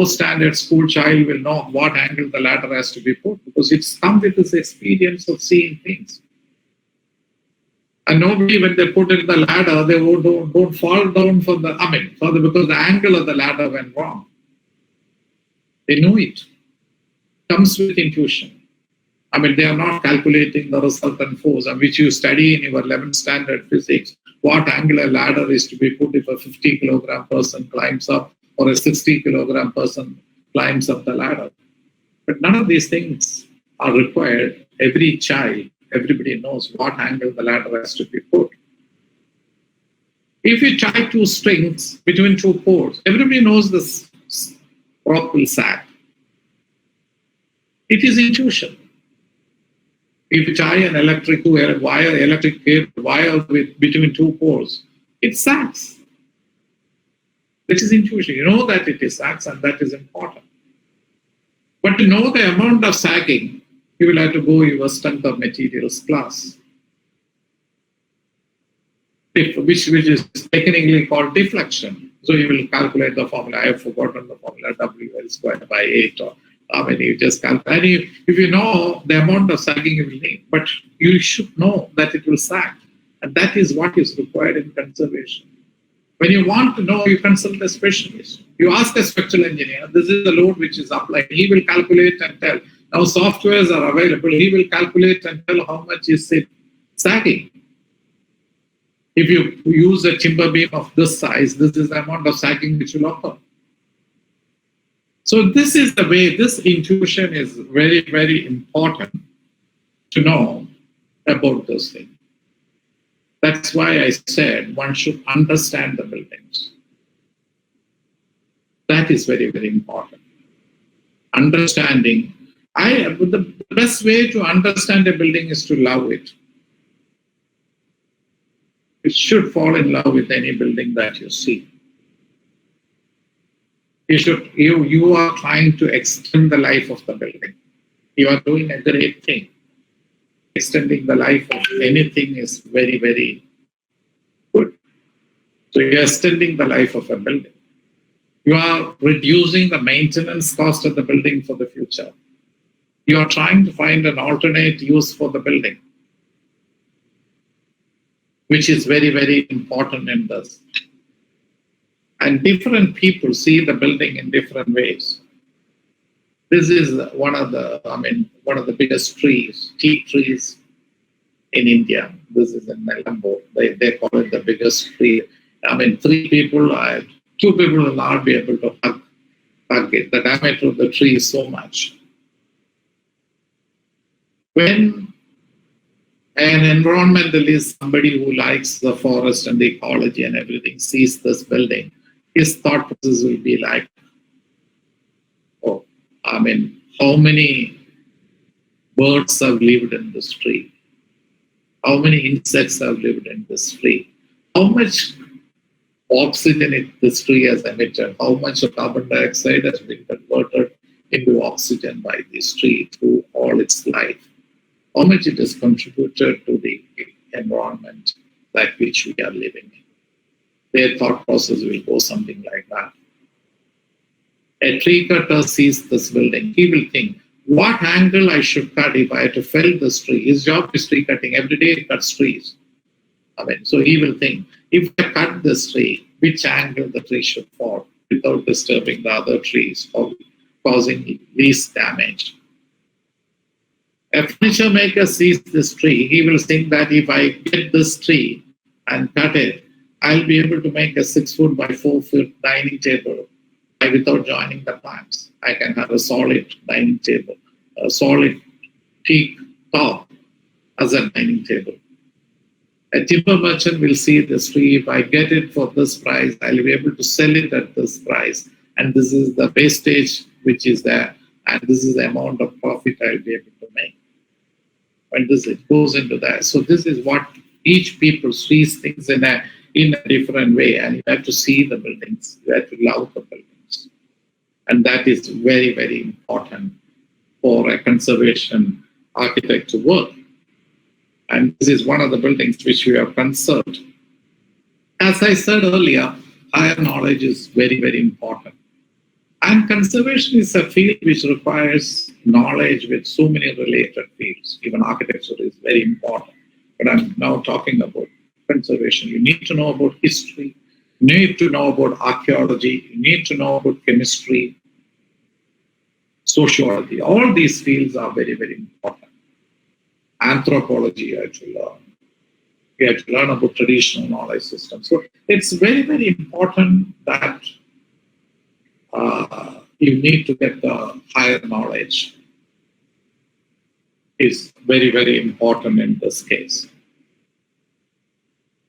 standard school child will know what angle the ladder has to be put, because it's come with this experience of seeing things. And nobody, when they put in the ladder, they don't fall down from because the angle of the ladder went wrong. They know it. Comes with intuition. They are not calculating the resultant force, which you study in your 11th standard physics, what angular ladder is to be put if a 50 kilogram person climbs up or a 60 kilogram person climbs up the ladder. But none of these things are required. Every child, everybody knows what angle the ladder has to be put. If you tie two strings between two poles, everybody knows this rope will sag. It is intuition. If you tie an electric wire between two poles, it sags. This is intuition. You know that it is sags, and that is important. But to know the amount of sagging, you will have to go your strength of materials class, which is technically called deflection. So you will calculate the formula. I have forgotten the formula, WL squared by 8, or you just calculate. If you know the amount of sagging you will need, but you should know that it will sag. And that is what is required in conservation. When you want to know, you consult a specialist. You ask a structural engineer, this is the load which is applied. He will calculate and tell. Now softwares are available. He will calculate and tell how much is it sagging. If you use a timber beam of this size, this is the amount of sagging which will occur. So this is the way, this intuition is very, very important to know about those things. That's why I said one should understand the buildings. That is very, very important. Understanding. The best way to understand a building is to love it. You should fall in love with any building that you see. You are trying to extend the life of the building. You are doing a great thing. Extending the life of anything is very, very good. So you are extending the life of a building. You are reducing the maintenance cost of the building for the future. You are trying to find an alternate use for the building, which is very, very important in this. And different people see the building in different ways. This is one of the biggest trees, teak trees in India. This is in Colombo. They call it the biggest tree. 2 people will not be able to hug it. The diameter of the tree is so much. When an environmentalist, somebody who likes the forest and the ecology and everything, sees this building, his thought process will be like, how many birds have lived in this tree? How many insects have lived in this tree? How much oxygen this tree has emitted? How much of carbon dioxide has been converted into oxygen by this tree through all its life? How much it has contributed to the environment like which we are living in? Their thought process will go something like that. A tree cutter sees this building. He will think, what angle I should cut if I had to fell this tree? His job is tree cutting. Every day he cuts trees. So he will think, if I cut this tree, which angle the tree should fall without disturbing the other trees or causing least damage. A furniture maker sees this tree. He will think that if I get this tree and cut it, I'll be able to make a 6 foot by 4 foot dining table without joining the planks. I can have a solid dining table, a solid teak top as a dining table. A timber merchant will see this tree. If I get it for this price, I'll be able to sell it at this price. And this is the wastage which is there. And this is the amount of profit I'll be able to make. And it goes into that. So this is what each people sees things in in a different way, and you have to see the buildings, you have to love the buildings. And that is very, very important for a conservation architect to work. And this is one of the buildings which we have conserved. As I said earlier, higher knowledge is very, very important. And conservation is a field which requires knowledge with so many related fields. Even architecture is very important. But I'm now talking about conservation. You need to know about history. You need to know about archaeology. You need to know about chemistry, sociology. All these fields are very, very important. Anthropology, you have to learn. You have to learn about traditional knowledge systems. So it's very, very important that you need to get the higher knowledge. Is very, very important in this case.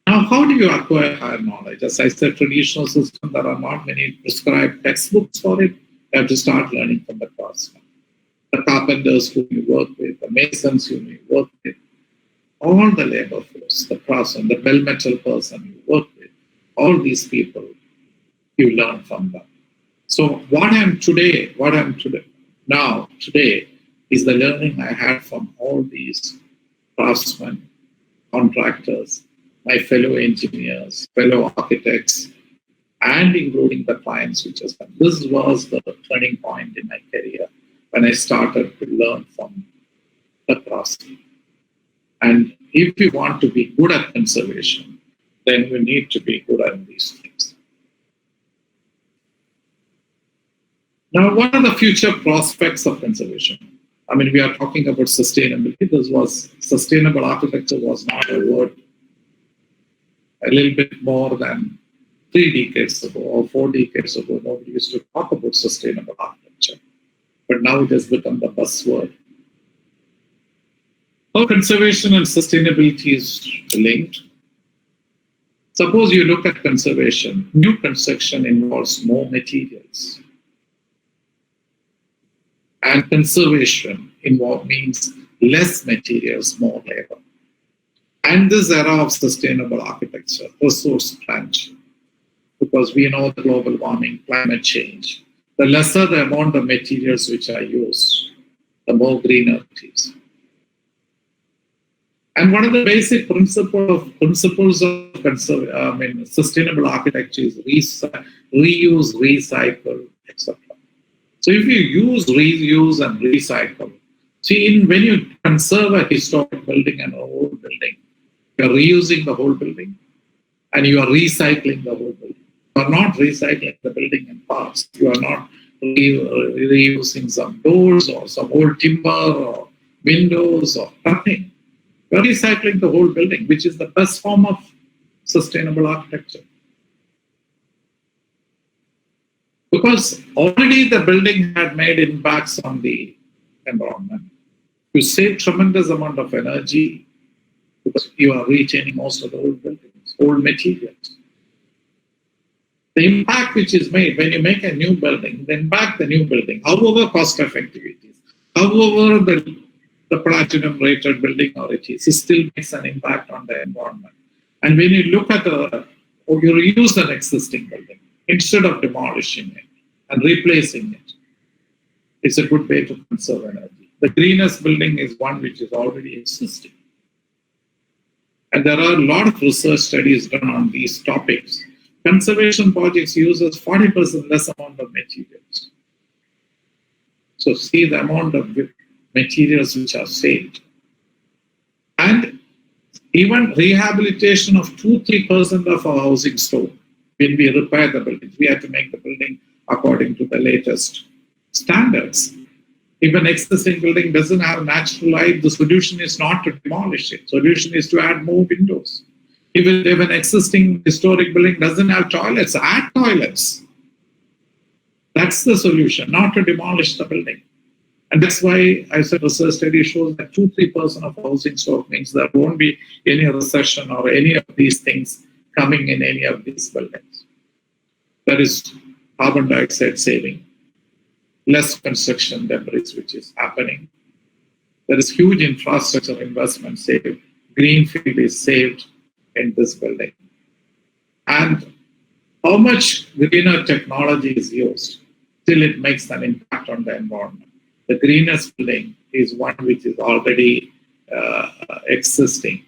Now, how do you acquire higher knowledge? As I said, traditional system, there are not many prescribed textbooks for it. You have to start learning from the craftsmen, the carpenters whom you work with, the masons whom you work with, all the labor force, the craftsman, the bell metal person you work with, all these people, you learn from them. So what I'm today is the learning I had from all these craftsmen, contractors, my fellow engineers, fellow architects, and including the clients which has come. This was the turning point in my career when I started to learn from the craftsmen. And if you want to be good at conservation, then you need to be good at these things. Now, what are the future prospects of conservation? I mean, we are talking about sustainability. Sustainable architecture was not a word a little bit more than 3 decades ago or 4 decades ago. Nobody used to talk about sustainable architecture. But now it has become the buzzword. How conservation and sustainability is linked? Suppose you look at conservation. New construction involves more materials. And conservation means less materials, more labor. And this era of sustainable architecture, resource crunch, because we know the global warming, climate change, the lesser the amount of materials which are used, the more greener it is. And one of the basic principles of sustainable architecture is reuse, recycle, etc. So if you use, reuse, and recycle, when you conserve a historic building and an old building, you are reusing the whole building and you are recycling the whole building. You are not recycling the building in parts. You are not reusing some doors or some old timber or windows or nothing. You are recycling the whole building, which is the best form of sustainable architecture. Because already the building had made impacts on the environment. You save tremendous amount of energy because you are retaining most of the old buildings, old materials. The impact which is made when you make a new building, the impact the new building, however cost effective it is, however the platinum rated building or it still makes an impact on the environment. And when you look at you reuse an existing building instead of demolishing it and replacing it, it's a good way to conserve energy. The greenest building is one which is already existing. And there are a lot of research studies done on these topics. Conservation projects uses 40% less amount of materials. So see the amount of materials which are saved. And even rehabilitation of 2-3% of our housing stock. When we repair the building, we have to make the building according to the latest standards. If an existing building doesn't have natural light, the solution is not to demolish it. Solution is to add more windows. If an existing historic building doesn't have toilets, add toilets. That's the solution, not to demolish the building. And that's why I said research study shows that 2-3% of housing stock means there won't be any recession or any of these things coming in any of these buildings. There is carbon dioxide saving, less construction debris which is happening. There is huge infrastructure investment saved. Greenfield is saved in this building. how much greener technology is used, still it makes an impact on the environment. The greenest building is one which is already existing.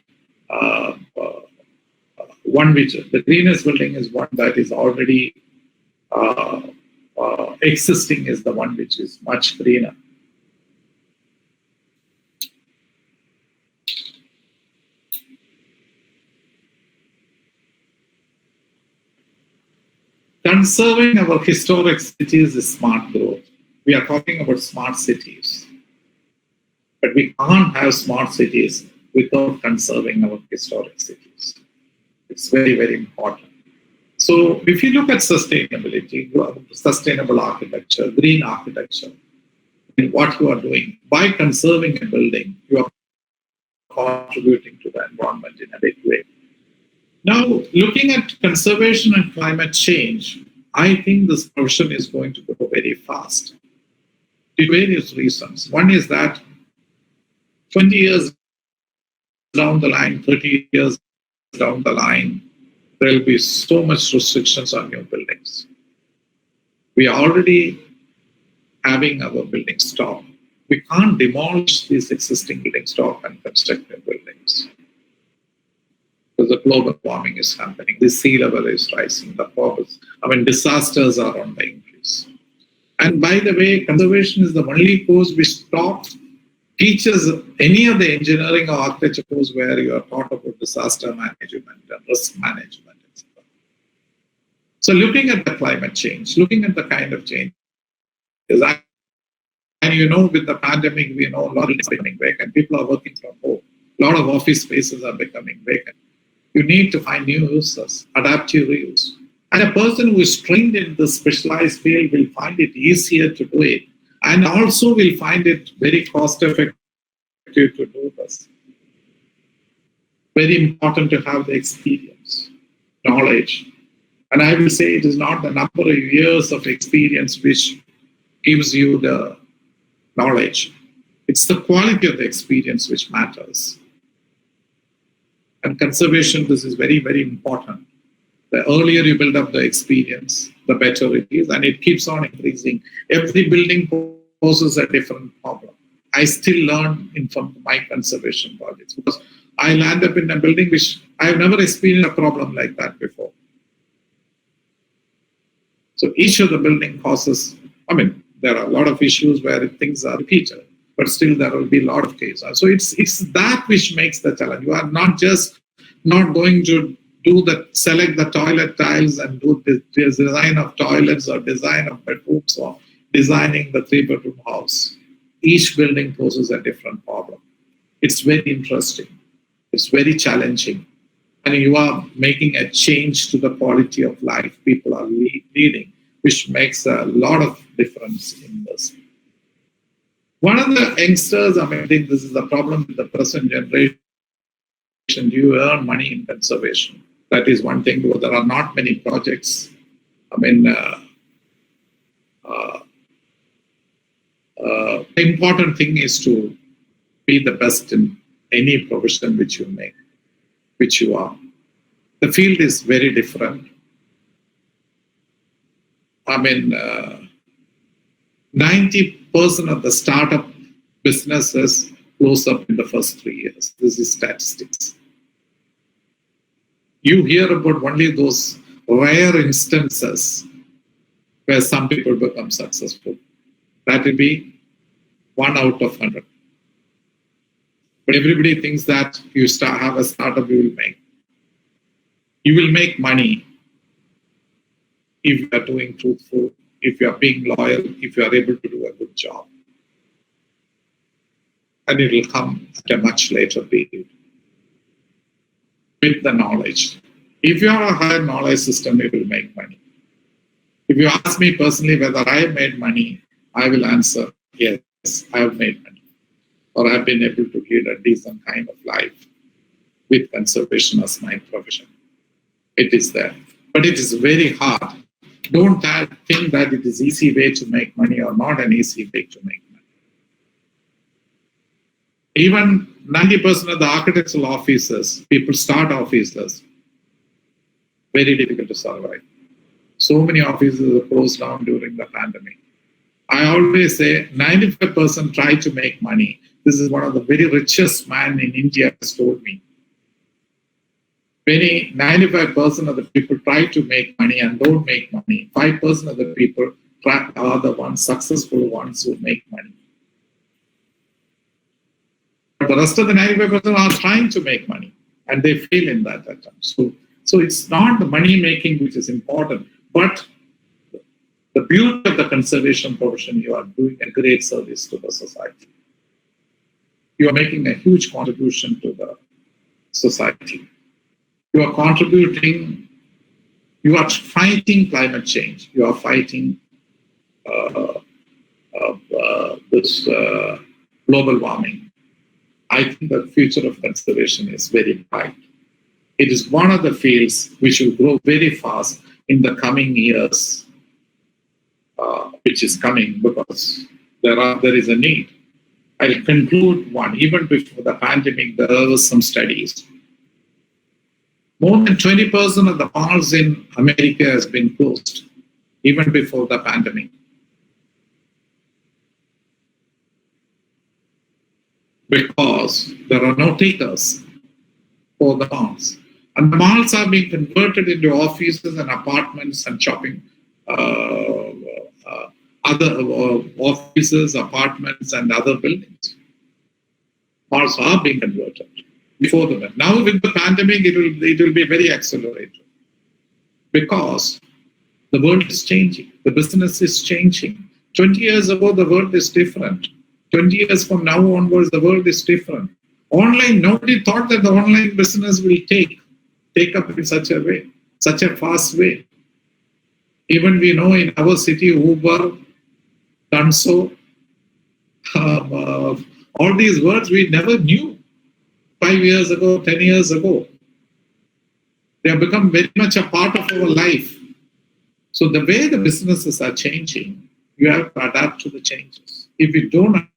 The greenest building is one that is already existing, is the one which is much greener. Conserving our historic cities is smart growth. We are talking about smart cities. But we can't have smart cities without conserving our historic cities. It's very, very important. So if you look at sustainability, sustainable architecture, green architecture, and what you are doing, by conserving a building, you are contributing to the environment in a big way. Now, looking at conservation and climate change, I think this profession is going to go very fast. For various reasons. One is that 20 years down the line, 30 years down the line, there will be so much restrictions on new buildings. We are already having our building stock. We can't demolish these existing building stock and construct new buildings. Because the global warming is happening, the sea level is rising, disasters are on the increase. And by the way, conservation is the only course which teaches any of the engineering or architecture course where you are taught about disaster management and risk management, etc. So looking at the climate change, looking at the kind of change, and with the pandemic, we know a lot is becoming vacant. People are working from home. A lot of office spaces are becoming vacant. You need to find new uses, adaptive reuse. And a person who is trained in the specialized field will find it easier to do it, and also will find it very cost-effective to do this. Very important to have the experience, knowledge. And I will say it is not the number of years of experience which gives you the knowledge. It's the quality of the experience which matters. And conservation, this is very, very important. The earlier you build up the experience, the better it is, and it keeps on increasing. Every building poses a different problem. I still learn from my conservation projects because I land up in a building which I have never experienced a problem like that before. So each of the building causes, there are a lot of issues where things are repeated, but still there will be a lot of cases. So it's that which makes the challenge. You are not going to select the toilet tiles and do the design of toilets or design of bedrooms or designing the 3-bedroom house. Each building poses a different problem. It's very interesting. It's very challenging. And you are making a change to the quality of life people are leading, which makes a lot of difference in this. One of the youngsters, I think this is the problem with the present generation. Do you earn money in conservation? That is one thing, because there are not many projects. The important thing is to be the best in any profession which you make, which you are. The field is very different. 90% of the startup businesses close up in the first 3 years. This is statistics. You hear about only those rare instances where some people become successful. That will be 1 out of 100. But everybody thinks that you have a startup, you will make money if you are doing truthful, if you are being loyal, if you are able to do a good job. And it will come at a much later period with the knowledge. If you have a higher knowledge system, you will make money. If you ask me personally whether I have made money, I will answer, yes, I have made money. Or I have been able to lead a decent kind of life with conservation as my profession. It is there. But it is very hard. Don't think that it is easy way to make money or not an easy way to make money. Even 90% of the architectural offices, people start offices, very difficult to survive. So many offices were closed down during the pandemic. I always say 95% try to make money. This is one of the very richest man in India has told me. 95% of the people try to make money and don't make money. 5% of the people are the ones, successful ones who make money. But the rest of the 95% are trying to make money and they fail in that attempt. So it's not the money making which is important, but the beauty of the conservation profession, you are doing a great service to the society. You are making a huge contribution to the society. You are contributing, you are fighting climate change. You are fighting this global warming. I think the future of conservation is very bright. It is one of the fields which will grow very fast in the coming years, which is coming because there is a need. I'll conclude one. Even before the pandemic, there were some studies. More than 20% of the malls in America has been closed, even before the pandemic. Because there are no takers for the malls. And the malls are being converted into offices and apartments and shopping, other offices, apartments, and other buildings. Malls are being converted before the now with the pandemic, it will be very accelerated because the world is changing, the business is changing. 20 years ago, the world is different. 20 years from now onwards, the world is different. Online, nobody thought that the online business will take up in such a way, such a fast way. Even we know in our city, Uber, Danso, all these words we never knew 5 years ago, 10 years ago. They have become very much a part of our life. So the way the businesses are changing, you have to adapt to the changes. If you don't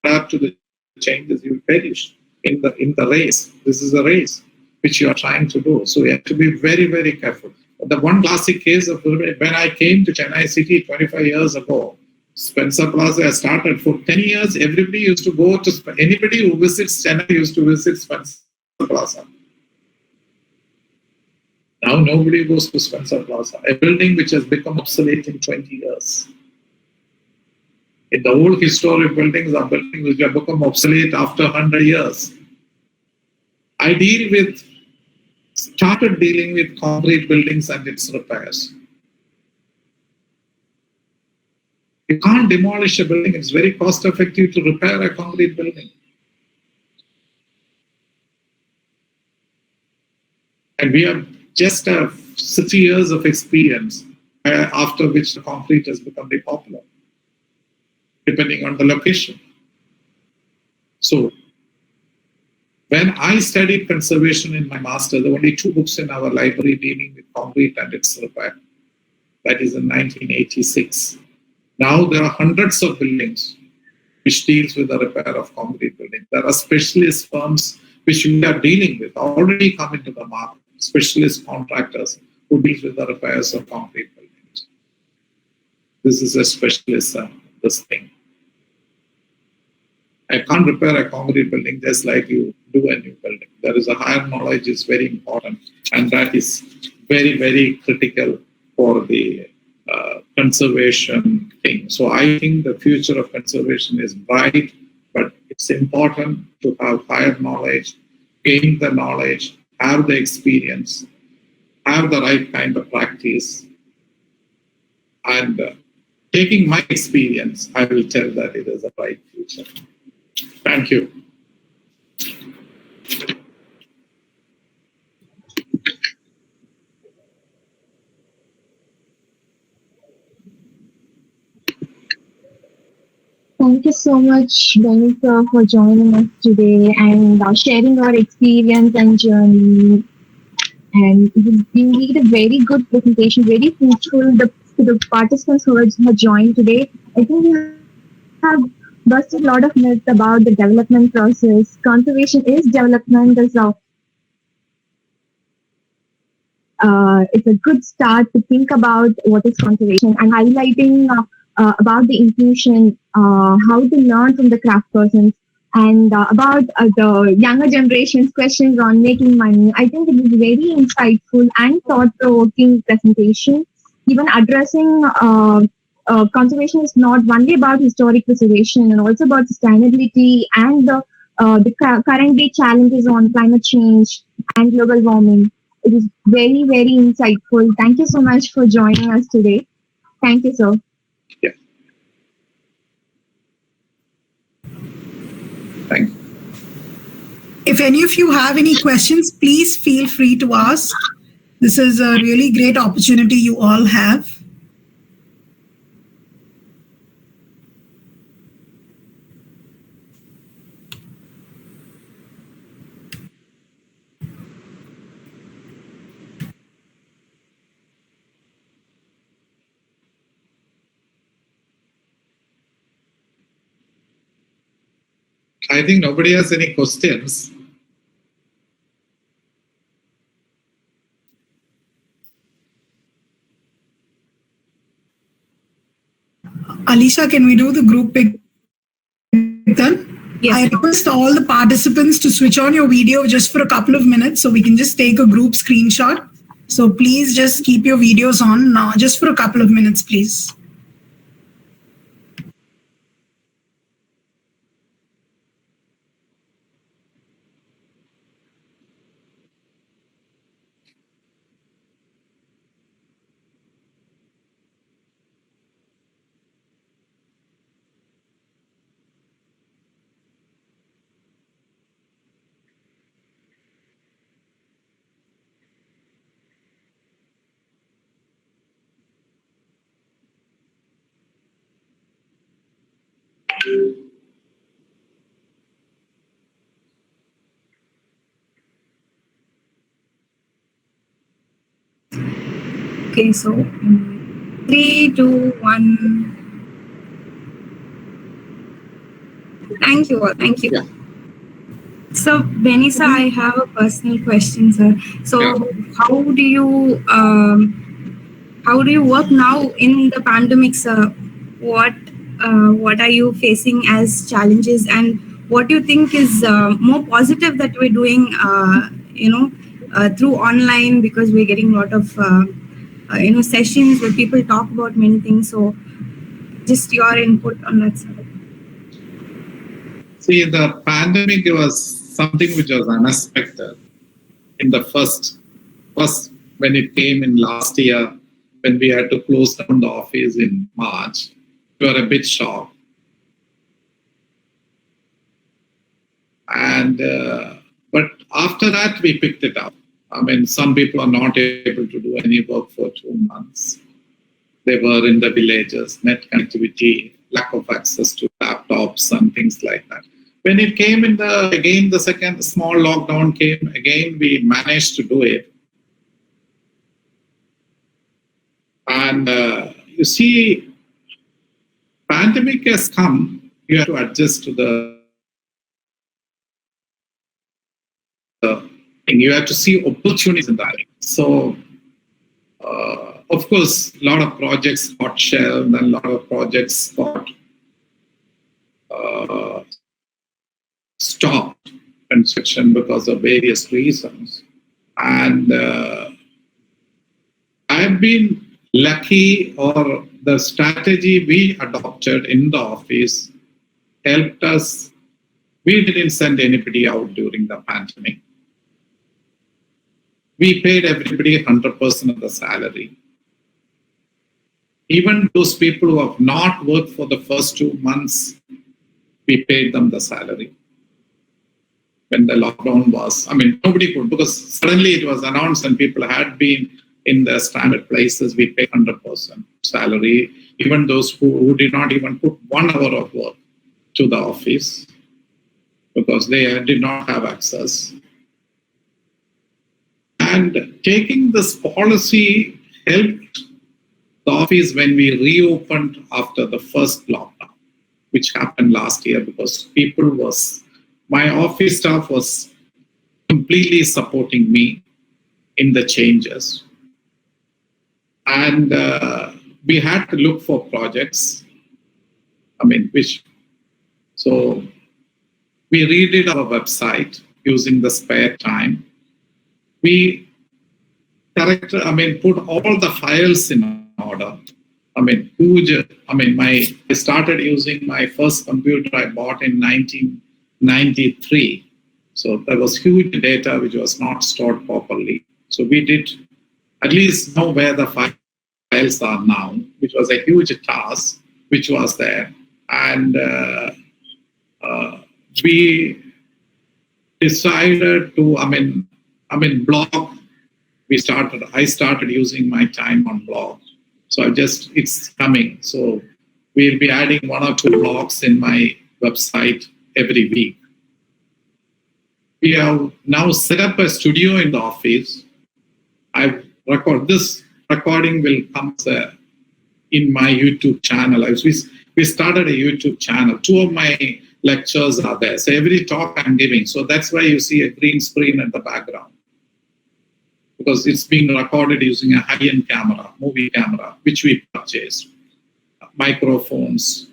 adapt to the changes, you will perish in the race. This is a race which you are trying to do. So you have to be very, very careful. The one classic case of when I came to Chennai city 25 years ago, Spencer Plaza started for 10 years. Everybody used to go to, anybody who visits Chennai used to visit Spencer Plaza. Now nobody goes to Spencer Plaza, a building which has become obsolete in 20 years. In the old historic buildings are buildings which have become obsolete after 100 years. I started dealing with concrete buildings and its repairs. You can't demolish a building. It's very cost effective to repair a concrete building. And we have just 60 years of experience, after which the concrete has become very popular, depending on the location. So, when I studied conservation in my master, there were only 2 books in our library dealing with concrete and its repair. That is in 1986. Now there are hundreds of buildings which deals with the repair of concrete buildings. There are specialist firms which we are dealing with, already come into the market, specialist contractors who deal with the repairs of concrete buildings. This is a specialist, this thing. I can't repair a concrete building just like you do a new building. There is a higher knowledge is very important, and that is very, very critical for the conservation thing. So I think the future of conservation is bright, but it's important to have higher knowledge, gain the knowledge, have the experience, have the right kind of practice, and taking my experience, I will tell that it is a bright future. Thank you. Thank you so much, Binika, for joining us today and sharing your experience and journey. And you did a very good presentation, very fruitful. The participants who have joined today, I think we have busted a lot of myths about the development process. Conservation is development. There's it's a good start to think about what is conservation and highlighting about the inclusion, how to learn from the craft persons, and about the younger generation's questions on making money. I think it was very insightful and thought-provoking presentation. Even addressing conservation is not only about historic preservation and also about sustainability and the current day challenges on climate change and global warming. It is very, very insightful. Thank you so much for joining us today. Thank you, sir. Yeah. Thank you. If any of you have any questions, please feel free to ask. This is a really great opportunity you all have. I think nobody has any questions. Alisha, can we do the group pic then? Yes. I request all the participants to switch on your video just for a couple of minutes so we can just take a group screenshot. So please just keep your videos on now, just for a couple of minutes, please. Okay, so 3, 2, 1. Thank you all. Thank you. Yeah. So, Benisa, I have a personal question, sir. So, Yeah. how do you work now in the pandemic, sir? What are you facing as challenges, and what do you think is more positive that we're doing, through online, because we're getting a lot of sessions where people talk about many things. So, just your input on that, sir. See, the pandemic was something which was unexpected. In the first when it came in last year, when we had to close down the office in March, we were a bit shocked. And but after that, we picked it up. I mean, some people are not able to do any work for 2 months. They were in the villages, net connectivity, lack of access to laptops and things like that. When it came in the second small lockdown came, again, we managed to do it. And you see, pandemic has come, you have to adjust to the thing. You have to see opportunities in that. So, of course, a lot of projects got shelved and a lot of projects got stopped construction because of various reasons. And I've been lucky, or the strategy we adopted in the office helped us. We didn't send anybody out during the pandemic. We paid everybody 100% of the salary. Even those people who have not worked for the first 2 months, we paid them the salary. When the lockdown was, I mean, nobody could, because suddenly it was announced and people had been in the standard places, we paid 100% salary. Even those who did not even put 1 hour of work to the office because they did not have access. And taking this policy helped the office when we reopened after the first lockdown, which happened last year, because my office staff was completely supporting me in the changes. And we had to look for projects. So we redid our website using the spare time. We put all the files in order. I started using my first computer I bought in 1993. So there was huge data which was not stored properly. So we did at least know where the files are now, which was a huge task, which was there. And we decided to, blog. I started using my time on blog. So it's coming. So we'll be adding 1 or 2 blogs in my website every week. We have now set up a studio in the office. This recording will come in my YouTube channel. We started a YouTube channel. 2 of my lectures are there. So every talk I'm giving. So that's why you see a green screen at the background. Because it's being recorded using a high-end camera, movie camera, which we purchased. Microphones,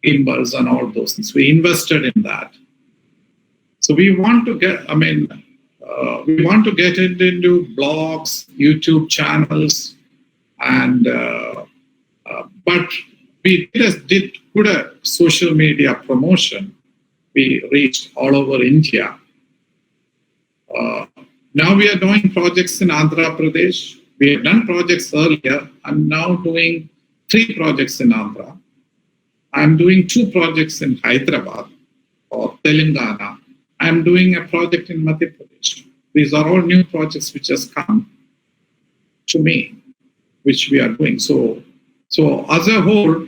gimbals, and all those things. We invested in that. So we want to get, into blogs, YouTube channels, and but we did good social media promotion. We reached all over India. Now we are doing projects in Andhra Pradesh. We have done projects earlier. I'm now doing 3 projects in Andhra. I'm doing 2 projects in Hyderabad or Telangana. I'm doing a project in Madhya Pradesh. These are all new projects which has come to me, which we are doing. So as a whole,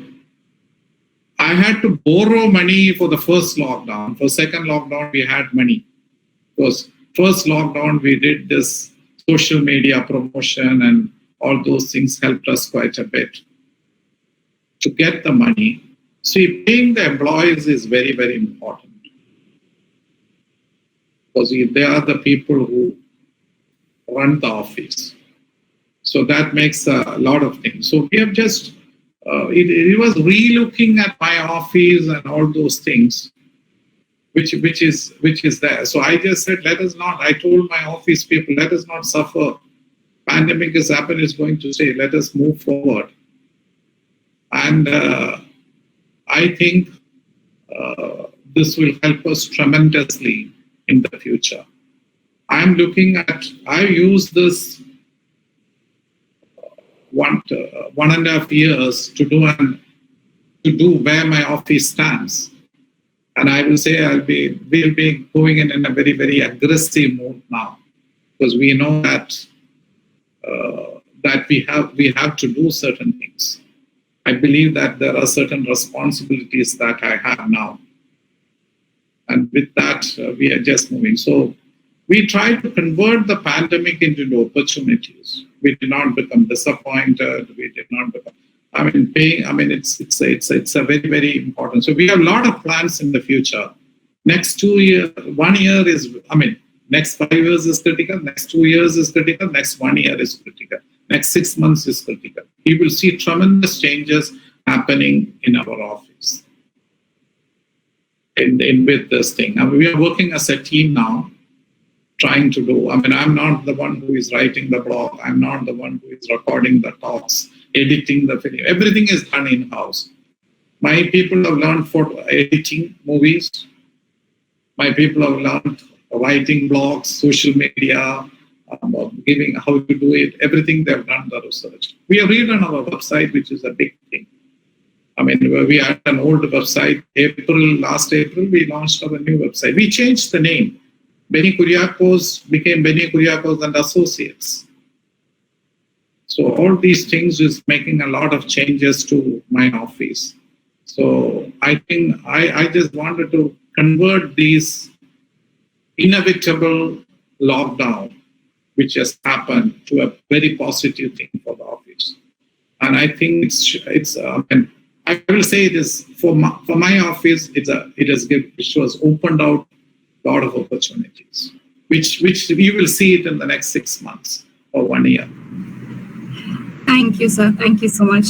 I had to borrow money for the first lockdown. For second lockdown, we had money. Because first lockdown, we did this social media promotion and all those things helped us quite a bit to get the money. See, paying the employees is very, very important. Because they are the people who run the office. So that makes a lot of things. So we have just, it was re-looking at my office and all those things, which is there. So I just said, I told my office people, let us not suffer. Pandemic has happened, it's going to stay. Let us move forward. And I think this will help us tremendously in the future. I use this 1.5 years to do where my office stands. And I will say we'll be going in a very, very aggressive mode now, because we know that we have to do certain things. I believe that there are certain responsibilities that I have now. And with that, we are just moving. So we try to convert the pandemic into opportunities. We did not become disappointed. We did not become, it's a very, very important. So we have a lot of plans in the future. Next 2 years, 1 year is, next 5 years is critical. Next 2 years is critical. Next 1 year is critical. Next 6 months is critical. You will see tremendous changes happening in our office. With this thing. We are working as a team now, trying to do, I'm not the one who is writing the blog. I'm not the one who is recording the talks, editing the video. Everything is done in-house. My people have learned photo editing movies. My people have learned writing blogs, social media, giving how to do it. Everything they've done the research. We have redone our website, which is a big thing. We had an old website. Last April, we launched our new website. We changed the name. Binikuriokosa became Binikuriokosa and Associates. So all these things is making a lot of changes to my office. So I think I just wanted to convert these inevitable lockdown, which has happened, to a very positive thing for the office. And I think I will say it is for my office. It has opened out a lot of opportunities, which we will see it in the next 6 months or 1 year. Thank you, sir. Thank you so much.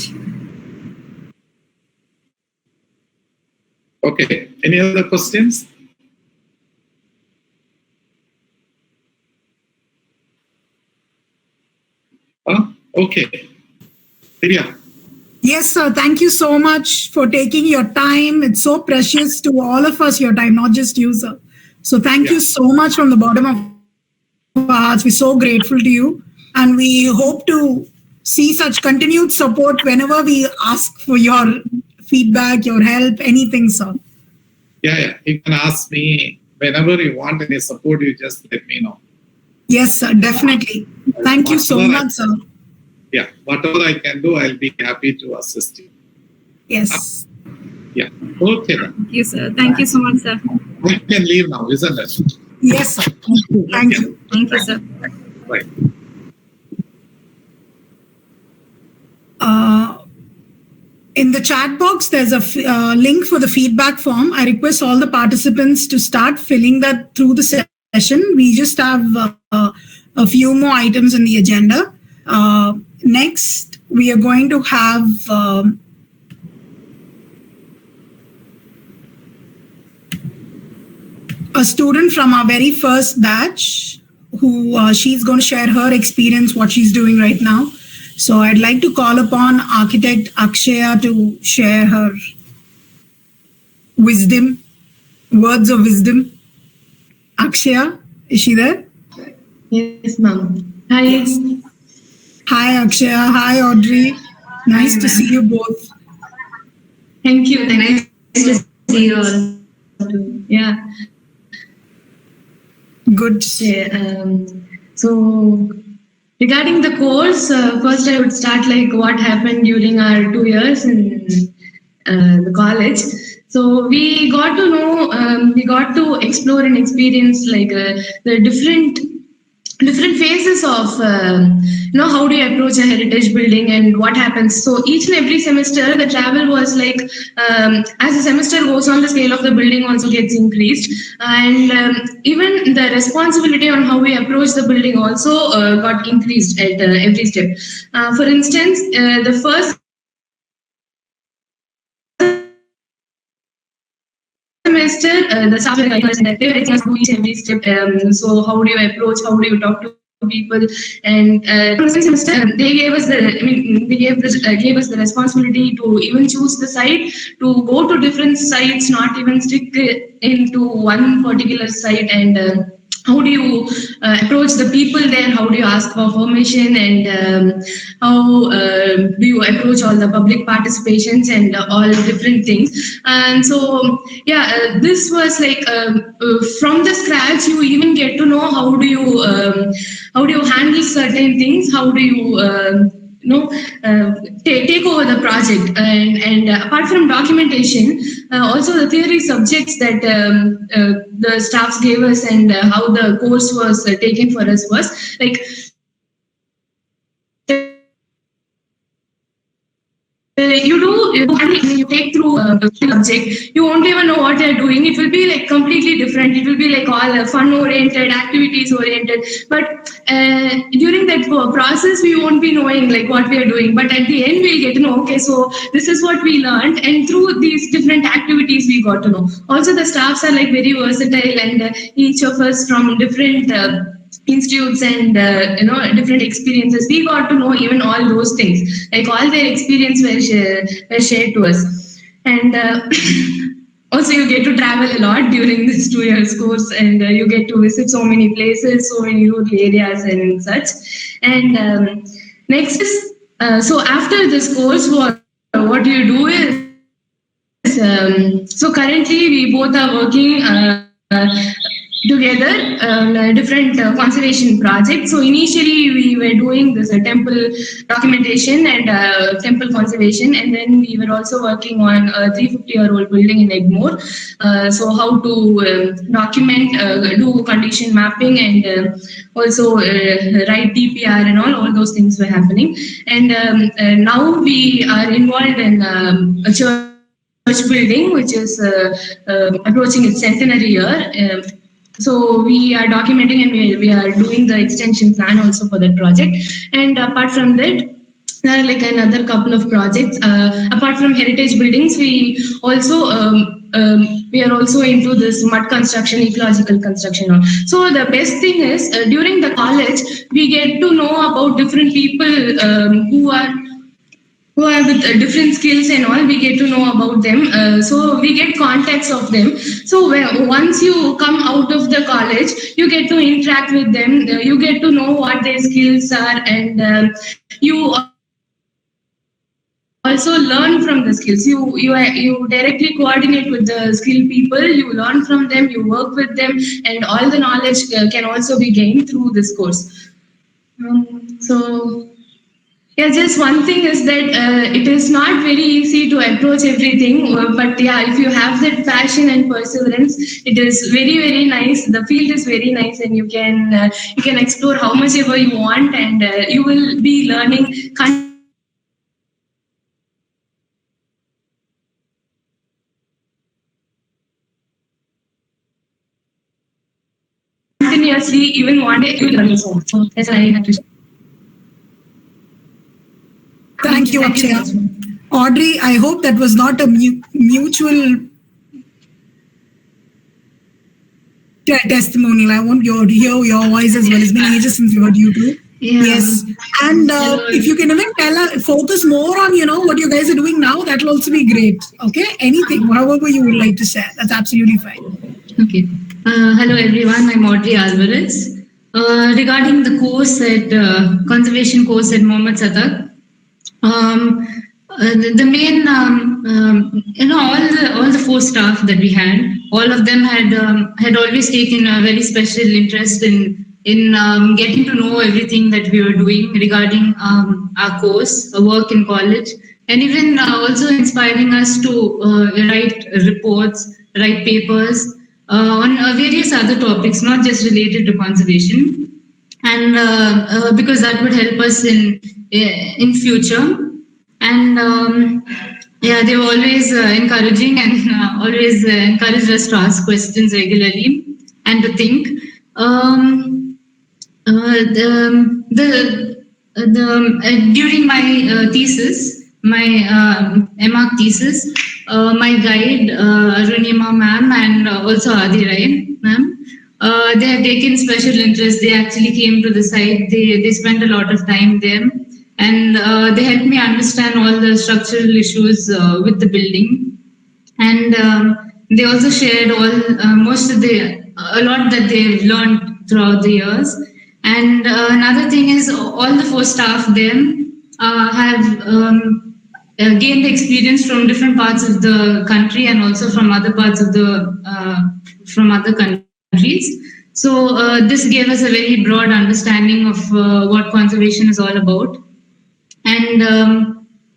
Okay, any other questions? Okay. Priya. Yes, sir. Thank you so much for taking your time. It's so precious to all of us, your time, not just you, sir. So thank you so much from the bottom of our hearts. We're so grateful to you. And we hope to see such continued support whenever we ask for your feedback, your help, anything, sir. Yeah. You can ask me whenever you want any support, you just let me know. Yes, sir. Definitely. Thank you so much, sir. Yeah. Whatever I can do, I'll be happy to assist you. Yes. Yeah. Okay. Then. Thank you, sir. Thank you so much, sir. We can leave now, isn't it? Yes, sir. Thank you. Thank you, sir. Right. In the chat box, there's a link for the feedback form. I request all the participants to start filling that through the session. We just have a few more items in the agenda. Next, we are going to have a student from our very first batch who she's going to share her experience, what she's doing right now. So I'd like to call upon architect Akshaya to share her wisdom, words of wisdom. Akshaya, is she there? Yes, ma'am. Hi. Yes. Hi, Akshaya. Hi, Audrey. Nice to see you both. Thank you. Nice to see you all. Yeah. Good. So, regarding the course, first I would start like what happened during our 2 years in the college. So we got to know, we got to explore and experience like the different phases of how do you approach a heritage building and what happens. So each and every semester the travel was like as the semester goes on, the scale of the building also gets increased, and even the responsibility on how we approach the building also got increased at every step. For instance, the first semester, the staff they were us do each and every step. So how do you approach? How do you talk to people? And the semester they gave us gave us the responsibility to even choose the site, to go to different sites, not even stick into one particular site, and how do you approach the people there? How do you ask for permission? And how do you approach all the public participations and all different things? And so, yeah, this was like from the scratch. You even get to know how do you handle certain things. How do you take over the project, and apart from documentation, also the theory subjects that the staffs gave us, and how the course was taken for us was like you take through the subject, you won't even know what they're doing. It will be like completely different. It will be like all fun oriented, activities oriented, but during that process we won't be knowing like what we are doing, but at the end we'll get to know, okay, so this is what we learned, and through these different activities we got to know. Also the staffs are like very versatile, and each of us from different institutes and different experiences, we got to know even all those things, like all their experience were shared to us. And also you get to travel a lot during this 2 years course, and you get to visit so many places, so many rural areas and such. And next is so after this course, what you do is so currently we both are working together different conservation projects. So initially we were doing this temple documentation and temple conservation, and then we were also working on a 350-year-old building in Egmore. So how to document, do condition mapping, and also write DPR and all those things were happening. And now we are involved in a church building which is approaching its centenary year. So we are documenting, and we are doing the extension plan also for that project. And apart from that, There are like another couple of projects. Apart from heritage buildings, we also we are also into this mud construction, ecological construction. So the best thing is during the college we get to know about different people who are with different skills and all. We get to know about them, so we get contacts of them. So once you come out of the college, you get to interact with them, you get to know what their skills are, and you also learn from the skills. You directly coordinate with the skilled people, you learn from them, you work with them, and all the knowledge can also be gained through this course. So yeah, just one thing is that it is not very easy to approach everything, but yeah, if you have that passion and perseverance, it is very, very nice. The field is very nice, and you can explore how much ever you want, and you will be learning continuously. Even one day you will learn so much. So that's what I have to say. Thank you, Akshaya. Audrey, I hope that was not a mutual testimonial. I want to hear your voice as well. It's been ages since we heard you too. Yeah. Yes. And if you can even focus more on, what you guys are doing now, that will also be great. Okay? Anything, however you would like to share. That's absolutely fine. Okay. Hello, everyone. I'm Audrey Alvarez. Regarding the course at conservation course at Mohammed Satak, the main, all the 4 staff that we had, all of them had always taken a very special interest in getting to know everything that we were doing regarding our course, our work in college, and even also inspiring us to write reports, write papers on various other topics, not just related to conservation, and because that would help us in future. And yeah, they were always encouraging and always encouraged us to ask questions regularly and to think. During my thesis, my M.Arch thesis, my guide, Arunima ma'am, and also Adi Rai ma'am, they had taken special interest. They actually came to the site. They spent a lot of time there, and they helped me understand all the structural issues with the building. And they also shared a lot that they've learned throughout the years. And another thing is all the 4 staff there have gained experience from different parts of the country and also from other parts of from other countries. So this gave us a very broad understanding of what conservation is all about. And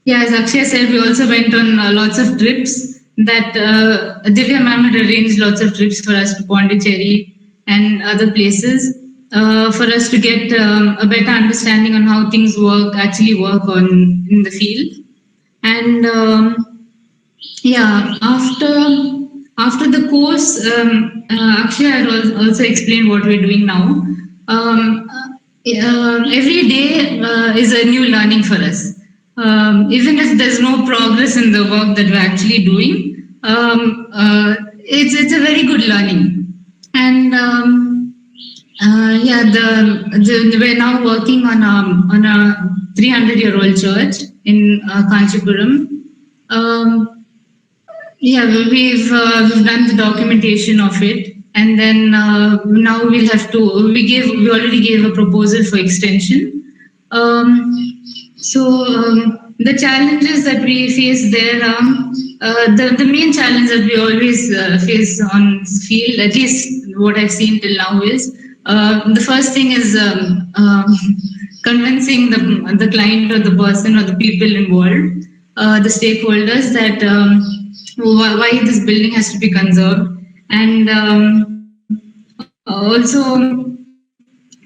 yeah, as Akshaya said, we also went on lots of trips. That Divya ma'am had arranged lots of trips for us to Pondicherry and other places for us to get a better understanding on how things actually work in the field. And yeah, after the course, Akshaya had also explained what we're doing now. Every day is a new learning for us. Even if there's no progress in the work that we're actually doing, it's a very good learning. And yeah, we're now working on a 300-year-old church in Kanchipuram. Yeah, we've done the documentation of it, and then now we'll have to. We already gave a proposal for extension. So the challenges that we face there are the main challenge that we always face on field, at least what I've seen till now, is the first thing is convincing the client or the person or the people involved, the stakeholders, that why this building has to be conserved, and also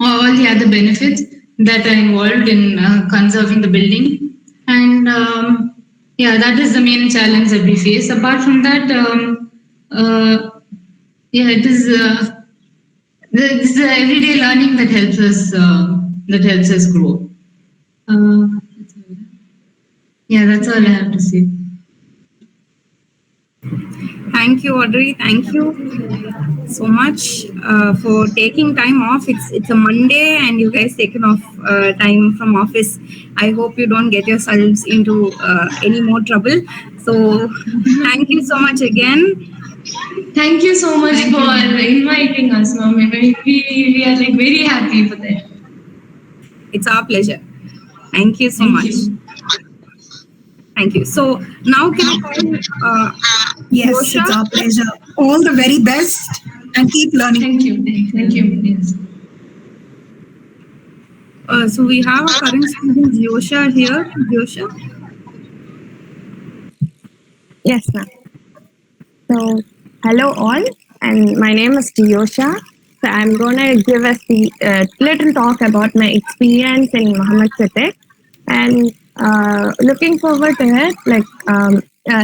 all the other benefits that are involved in conserving the building. And yeah, that is the main challenge that we face. Apart from that, yeah, this is everyday learning that helps us grow. Yeah, that's all I have to say. Thank you, Audrey. Thank you so much for taking time off. It's a Monday and you guys taken off time from office. I hope you don't get yourselves into any more trouble. So thank you so much again. Thank you so much for inviting us, ma'am. We are like very happy for that. It's our pleasure. Thank you so much. Thank you. So now can I call Yes, Yosha? it's our pleasure. All the very best and keep learning. Thank you. Thank you. Yes. So we have our current student Yosha here. Yosha? Yes, ma'am. So, hello all, and my name is Tiyosha. So, I'm gonna give us the little talk about my experience in Muhammad Satek, and looking forward to it.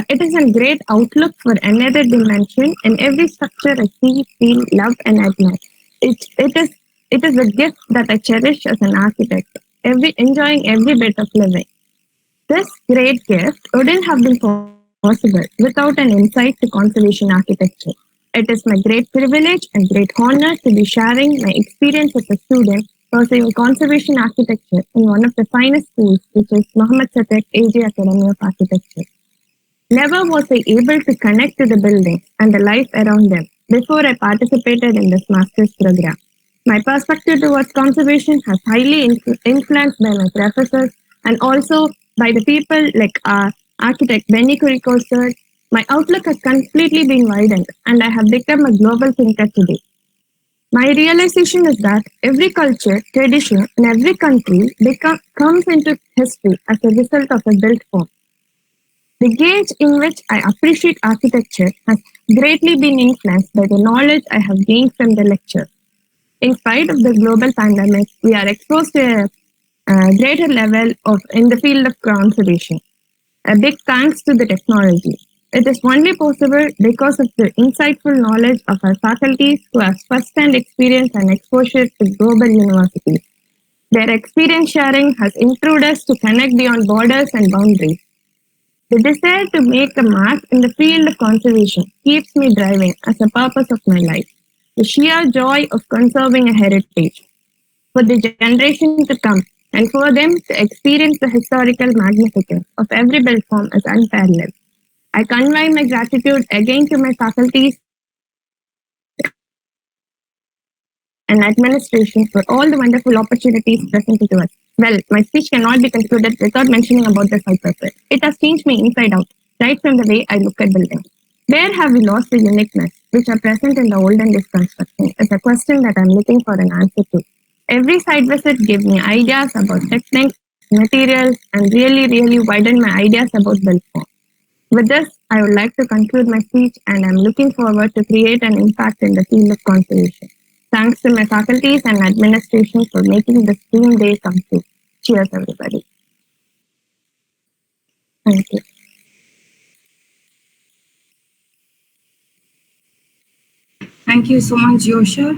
It is a great outlook for another dimension. In every structure, I see, feel, love, and admire. It is a gift that I cherish as an architect. Enjoying every bit of living. This great gift wouldn't have been possible without an insight to conservation architecture. It is my great privilege and great honor to be sharing my experience as a student pursuing conservation architecture in one of the finest schools, which is Muhammad Satek AJ Academy of Architecture. Never was I able to connect to the buildings and the life around them before I participated in this master's program. My perspective towards conservation has highly influenced by my professors and also by the people like architect Binikuriokosa. My outlook has completely been widened and I have become a global thinker today. My realization is that every culture, tradition in every country comes into history as a result of a built form. The gauge in which I appreciate architecture has greatly been influenced by the knowledge I have gained from the lecture. In spite of the global pandemic, we are exposed to a greater level in the field of conservation. A big thanks to the technology. It is only possible because of the insightful knowledge of our faculties who have first-hand experience and exposure to global universities. Their experience sharing has improved us to connect beyond borders and boundaries. The desire to make a mark in the field of conservation keeps me driving as a purpose of my life. The sheer joy of conserving a heritage for the generation to come and for them to experience the historical magnificence of every built form is unparalleled. I convey my gratitude again to my faculties and administration for all the wonderful opportunities presented to us. Well, my speech cannot be concluded without mentioning about the site purpose. It has changed me inside out, right from the way I look at buildings. Where have we lost the uniqueness which are present in the old and this construction is a question that I'm looking for an answer to. Every site visit gave me ideas about techniques, materials, and really widened my ideas about built form. With this, I would like to conclude my speech and I'm looking forward to create an impact in the field of conservation. Thanks to my faculties and administration for making this dream day come true. Cheers, everybody. Thank you. Thank you so much, Yosha.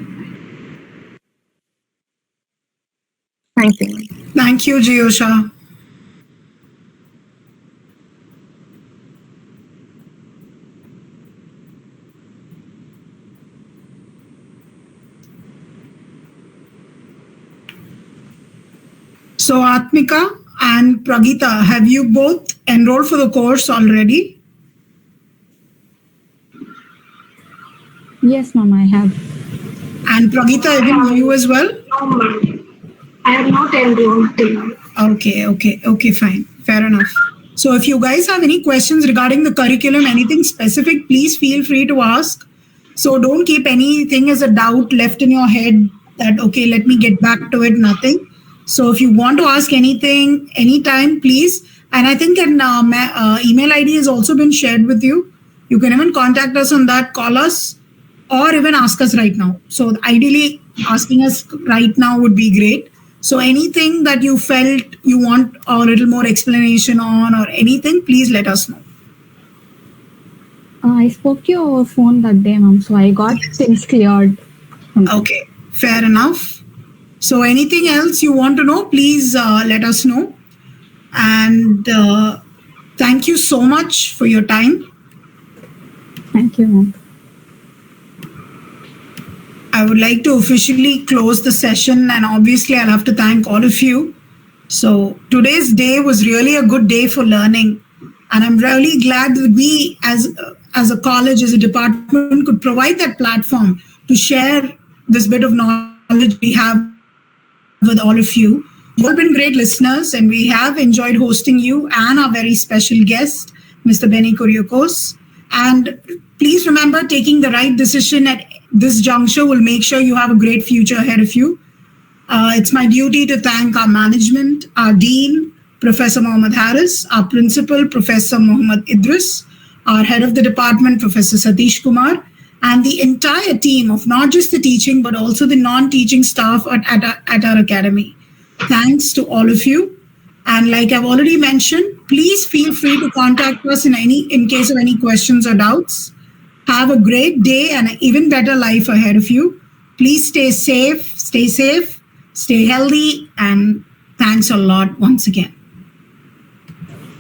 Thank you. Thank you, Jiyosha. So, Atmika and Pragita, have you both enrolled for the course already? Yes, ma'am, I have. And Pragita, even you as well? No, ma'am. I have not enrolled till now. Okay, fine. Fair enough. So if you guys have any questions regarding the curriculum, anything specific, please feel free to ask. So don't keep anything as a doubt left in your head that, okay, let me get back to it, nothing. So if you want to ask anything, anytime, please. And I think an email ID has also been shared with you. You can even contact us on that, call us, or even ask us right now. So ideally, asking us right now would be great. So anything that you felt you want a little more explanation on or anything, please let us know. I spoke to you over phone that day, ma'am, so I got things cleared. Okay, fair enough. So anything else you want to know, please let us know. And thank you so much for your time. Thank you, ma'am. I would like to officially close the session, and obviously I'll have to thank all of you. So today's day was really a good day for learning, and I'm really glad that we as a college, as a department, could provide that platform to share this bit of knowledge we have with all of you. You've all been great listeners, and we have enjoyed hosting you and our very special guest, Mr. Binikuriokosa. And please remember, taking the right decision at this juncture will make sure you have a great future ahead of you. It's my duty to thank our management, our dean, Professor Mohammed Harris, our principal, Professor Mohammed Idris, our head of the department, Professor Satish Kumar, and the entire team of not just the teaching, but also the non-teaching staff at our academy. Thanks to all of you. And like I've already mentioned, please feel free to contact us in case of any questions or doubts. Have a great day and an even better life ahead of you. Please stay safe, stay healthy, and thanks a lot once again.